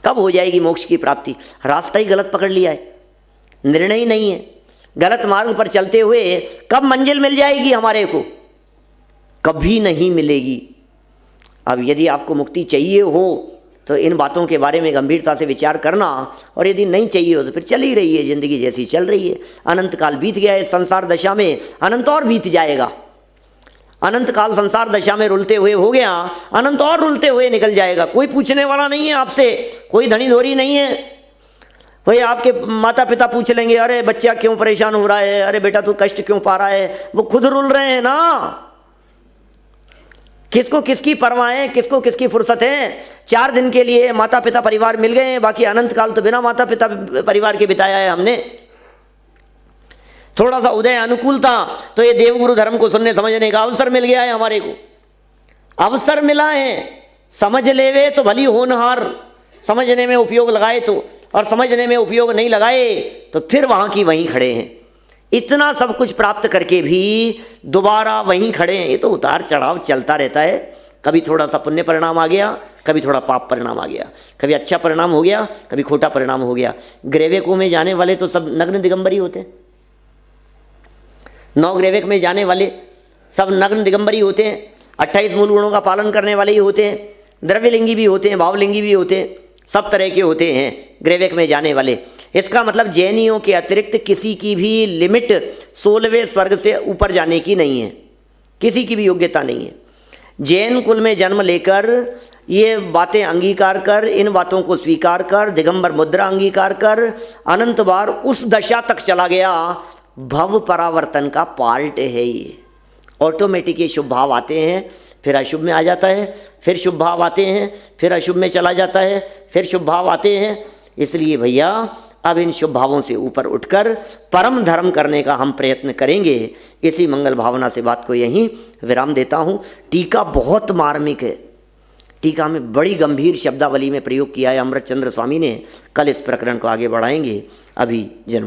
कब हो जाएगी मोक्ष की प्राप्ति? रास्ता ही गलत पकड़ लिया है, निर्णय ही नहीं है। गलत मार्ग पर चलते हुए कब मंजिल मिल जाएगी हमारे को? कभी नहीं मिलेगी। अब यदि आपको मुक्ति चाहिए हो तो इन बातों के बारे में गंभीरता से विचार करना, और यदि नहीं चाहिए हो तो फिर चल ही रही है जिंदगी जैसी चल रही है। अनंत काल बीत गया है संसार दशा में, अनंत और बीत जाएगा। अनंत काल संसार दशा में रुलते हुए हो गया, अनंत और रुलते हुए निकल जाएगा। कोई पूछने वाला नहीं है आपसे, कोई धनी धोरी नहीं है। भाई आपके माता पिता पूछ लेंगे, अरे बच्चा क्यों परेशान हो रहा है, अरे बेटा तू कष्ट क्यों पा रहा है? वो खुद रुल रहे हैं ना। किसको किसकी परवाह है, किसको किसकी फुर्सत है? 4 दिन के लिए माता पिता परिवार मिल गए, बाकी अनंत काल तो बिना माता पिता परिवार के बिताया है हमने। थोड़ा सा उदय अनुकूल था तो ये देवगुरु धर्म को सुनने समझने का अवसर मिल गया है हमारे को। अवसर मिला है, समझ लेवे तो भली होनहार, समझने में उपयोग लगाए तो, और समझने में उपयोग नहीं लगाए तो फिर वहाँ की वहीं खड़े हैं। इतना सब कुछ प्राप्त करके भी दोबारा वहीं खड़े हैं। ये तो उतार चढ़ाव चलता रहता है। कभी थोड़ा सा पुण्य परिणाम आ गया, कभी थोड़ा पाप परिणाम आ गया, कभी अच्छा परिणाम हो गया, कभी खोटा परिणाम हो गया। ग्रेवेकों में जाने वाले तो सब नग्न दिगंबरी होते हैं। 9 ग्रेवेक में जाने वाले सब नग्न दिगंबरी होते हैं। 28 मूल गुणों का पालन करने वाले ही होते हैं, द्रव्यलिंगी भी होते हैं, भावलिंगी भी होते हैं, सब तरह के होते हैं ग्रेवेक में जाने वाले। इसका मतलब जैनियों के अतिरिक्त किसी की भी लिमिट 16वें स्वर्ग से ऊपर जाने की नहीं है, किसी की भी योग्यता नहीं है। जैन कुल में जन्म लेकर ये बातें अंगीकार कर, इन बातों को स्वीकार कर, दिगंबर मुद्रा अंगीकार कर, अनंत बार उस दशा तक चला गया। भव परावर्तन का पार्ट है ये। ऑटोमेटिक ये शुभ भाव आते हैं, फिर अशुभ में आ जाता है, फिर शुभ भाव आते हैं, फिर अशुभ में चला जाता है, फिर शुभ भाव आते हैं। इसलिए भैया अब इन शुभ भावों से ऊपर उठकर परम धर्म करने का हम प्रयत्न करेंगे। इसी मंगल भावना से बात को यहीं विराम देता हूँ। टीका बहुत मार्मिक है, टीका में बड़ी गंभीर शब्दावली में प्रयोग किया है अमृत चंद्र स्वामी ने। कल इस प्रकरण को आगे बढ़ाएंगे। अभी जन्म